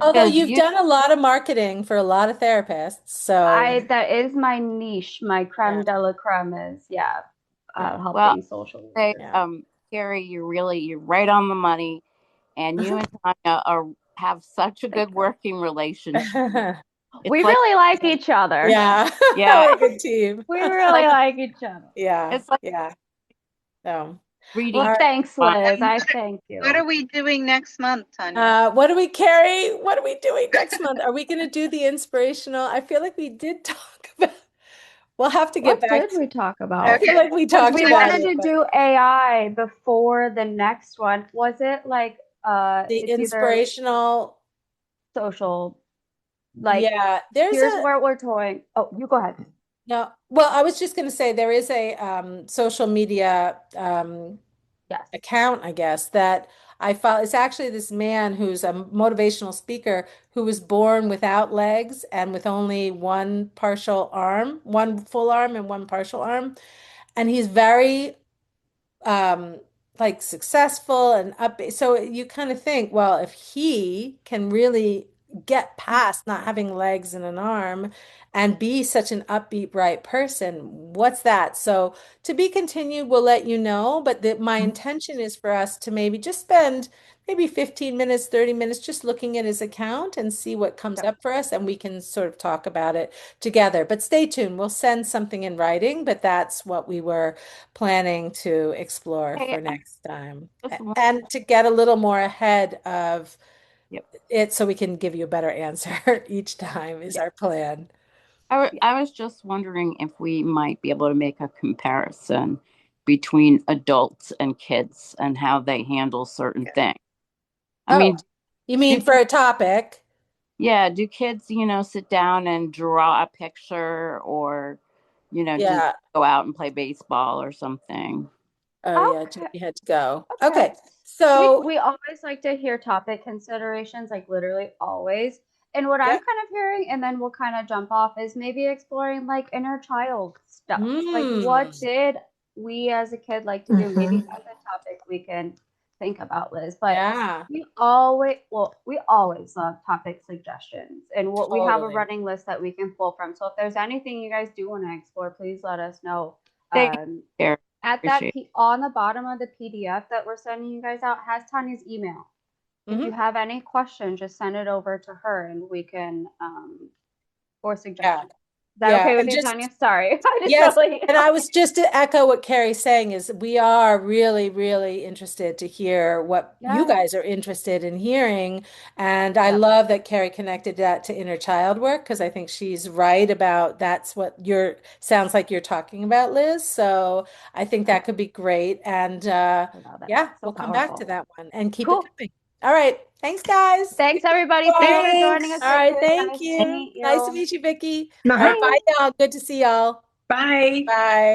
Speaker 1: although
Speaker 5: Because
Speaker 1: you've
Speaker 5: you,
Speaker 1: done a lot of marketing for a lot of therapists, so
Speaker 2: I that is my niche. My
Speaker 1: yeah,
Speaker 2: creme de la creme is
Speaker 1: yeah,
Speaker 5: well,
Speaker 2: helping social
Speaker 5: say,
Speaker 2: workers.
Speaker 1: yeah.
Speaker 5: Carrie, you're right on the money, and you and Tanya have such a
Speaker 2: Thank
Speaker 5: good
Speaker 2: you.
Speaker 5: working relationship. It's
Speaker 2: We
Speaker 5: like,
Speaker 2: really like each other.
Speaker 1: Yeah,
Speaker 5: yeah,
Speaker 1: we're a good team.
Speaker 2: We
Speaker 5: it's
Speaker 2: really
Speaker 5: like,
Speaker 2: like each other.
Speaker 1: Yeah,
Speaker 5: it's like
Speaker 1: yeah. So,
Speaker 2: Well,
Speaker 5: reading.
Speaker 1: all right.
Speaker 2: thanks,
Speaker 5: minds.
Speaker 2: Liz.
Speaker 4: and
Speaker 2: I thank
Speaker 4: what
Speaker 2: you.
Speaker 4: are we doing next month, Tanya?
Speaker 1: What do we carry? What are we doing next month? Are we going to do the inspirational? I feel like we did talk about. We'll have to get
Speaker 2: What
Speaker 1: back
Speaker 2: did
Speaker 1: to.
Speaker 2: we talk
Speaker 1: I
Speaker 2: about?
Speaker 1: feel
Speaker 4: Okay.
Speaker 1: like we
Speaker 2: Because
Speaker 1: talked
Speaker 2: we
Speaker 4: Like,
Speaker 1: about
Speaker 2: wanted
Speaker 1: it,
Speaker 2: to
Speaker 1: but
Speaker 2: do AI before the next one. Was it like
Speaker 1: the
Speaker 2: it's either
Speaker 1: inspirational,
Speaker 2: social, like
Speaker 1: yeah, there's
Speaker 2: here's
Speaker 1: a
Speaker 2: where we're going. Oh, you go ahead.
Speaker 1: no. Well, I was just going to say there is a social media
Speaker 2: Yes.
Speaker 1: account, I guess, that I follow. It's actually this man who's a motivational speaker who was born without legs and with only one partial arm, one full arm and one partial arm. And he's very um like successful and up. So you kind of think, well, if he can really get past not having legs and an arm and be such an upbeat, bright person, what's that? So to be continued, we'll let you know. But my intention is for us to maybe just spend maybe 15 minutes, 30 minutes just looking at his account and see what comes
Speaker 2: Yep.
Speaker 1: up for us, and we can sort of talk about it together. But stay tuned. We'll send something in writing, but that's what we were planning to explore
Speaker 5: Hey,
Speaker 1: for next time
Speaker 5: just one,
Speaker 1: and to get a little more ahead of
Speaker 5: yep.
Speaker 1: it so we can give you a better answer each time is
Speaker 2: Yeah.
Speaker 1: our plan.
Speaker 2: Yeah.
Speaker 5: I was just wondering if we might be able to make a comparison between adults and kids and how they handle certain things. I
Speaker 1: Oh,
Speaker 5: mean,
Speaker 1: you
Speaker 5: do
Speaker 1: mean for a topic?
Speaker 5: yeah, do kids, sit down and draw a picture, or, do
Speaker 1: Yeah.
Speaker 5: go out and play baseball or something?
Speaker 1: Oh, yeah.
Speaker 2: Okay.
Speaker 1: You had to go.
Speaker 2: Okay.
Speaker 1: Okay.
Speaker 2: We
Speaker 1: So,
Speaker 2: we always like to hear topic considerations, like literally always. And what I'm
Speaker 1: yeah.
Speaker 2: kind of hearing, and then we'll kind of jump off, is maybe exploring like inner child stuff. Like
Speaker 1: Mm.
Speaker 2: what did we as a kid like to do? Maybe
Speaker 1: Hmm.
Speaker 2: as a topic we can think about, Liz. But
Speaker 1: Yeah.
Speaker 2: we always love topic suggestions, and what we have a
Speaker 1: Totally.
Speaker 2: running list that we can pull from. So if there's anything you guys do want to explore, please let us know.
Speaker 5: Thank
Speaker 2: Um,
Speaker 5: you.
Speaker 2: at that
Speaker 5: Appreciate it.
Speaker 2: on the bottom of the PDF that we're sending you guys out has Tanya's email. If you
Speaker 1: Hmm.
Speaker 2: have any questions, just send it over to her and we can or
Speaker 1: Yeah.
Speaker 2: suggestions. Is that
Speaker 1: Yeah.
Speaker 2: okay with
Speaker 1: And
Speaker 2: you,
Speaker 1: just
Speaker 2: Tanya? Sorry. I just
Speaker 1: yes,
Speaker 2: totally
Speaker 1: and I was just to echo what Carrie's saying is we are really, really interested to hear what you
Speaker 2: Yes.
Speaker 1: guys are interested in hearing. And I
Speaker 2: Yep.
Speaker 1: love that Carrie connected that to inner child work because I think she's right about that's what sounds like you're talking about, Liz. So I think
Speaker 2: Yep.
Speaker 1: that could be great. And
Speaker 2: I love it.
Speaker 1: yeah,
Speaker 2: So
Speaker 1: we'll come back to
Speaker 2: powerful.
Speaker 1: that one and keep it
Speaker 2: Cool.
Speaker 1: coming. All right. Thanks, guys.
Speaker 2: Thanks,
Speaker 1: Good to see
Speaker 2: everybody.
Speaker 1: you
Speaker 2: Thanks
Speaker 1: all.
Speaker 2: for joining
Speaker 6: Thanks.
Speaker 2: us,
Speaker 1: All right.
Speaker 2: Vicky.
Speaker 1: Thank
Speaker 2: Nice to
Speaker 1: you.
Speaker 2: meet
Speaker 1: Nice to
Speaker 2: you.
Speaker 1: meet you, Vicky. All right.
Speaker 6: Uh-huh.
Speaker 2: Bye.
Speaker 1: Bye, y'all. Good to see y'all.
Speaker 6: Bye.
Speaker 1: Bye.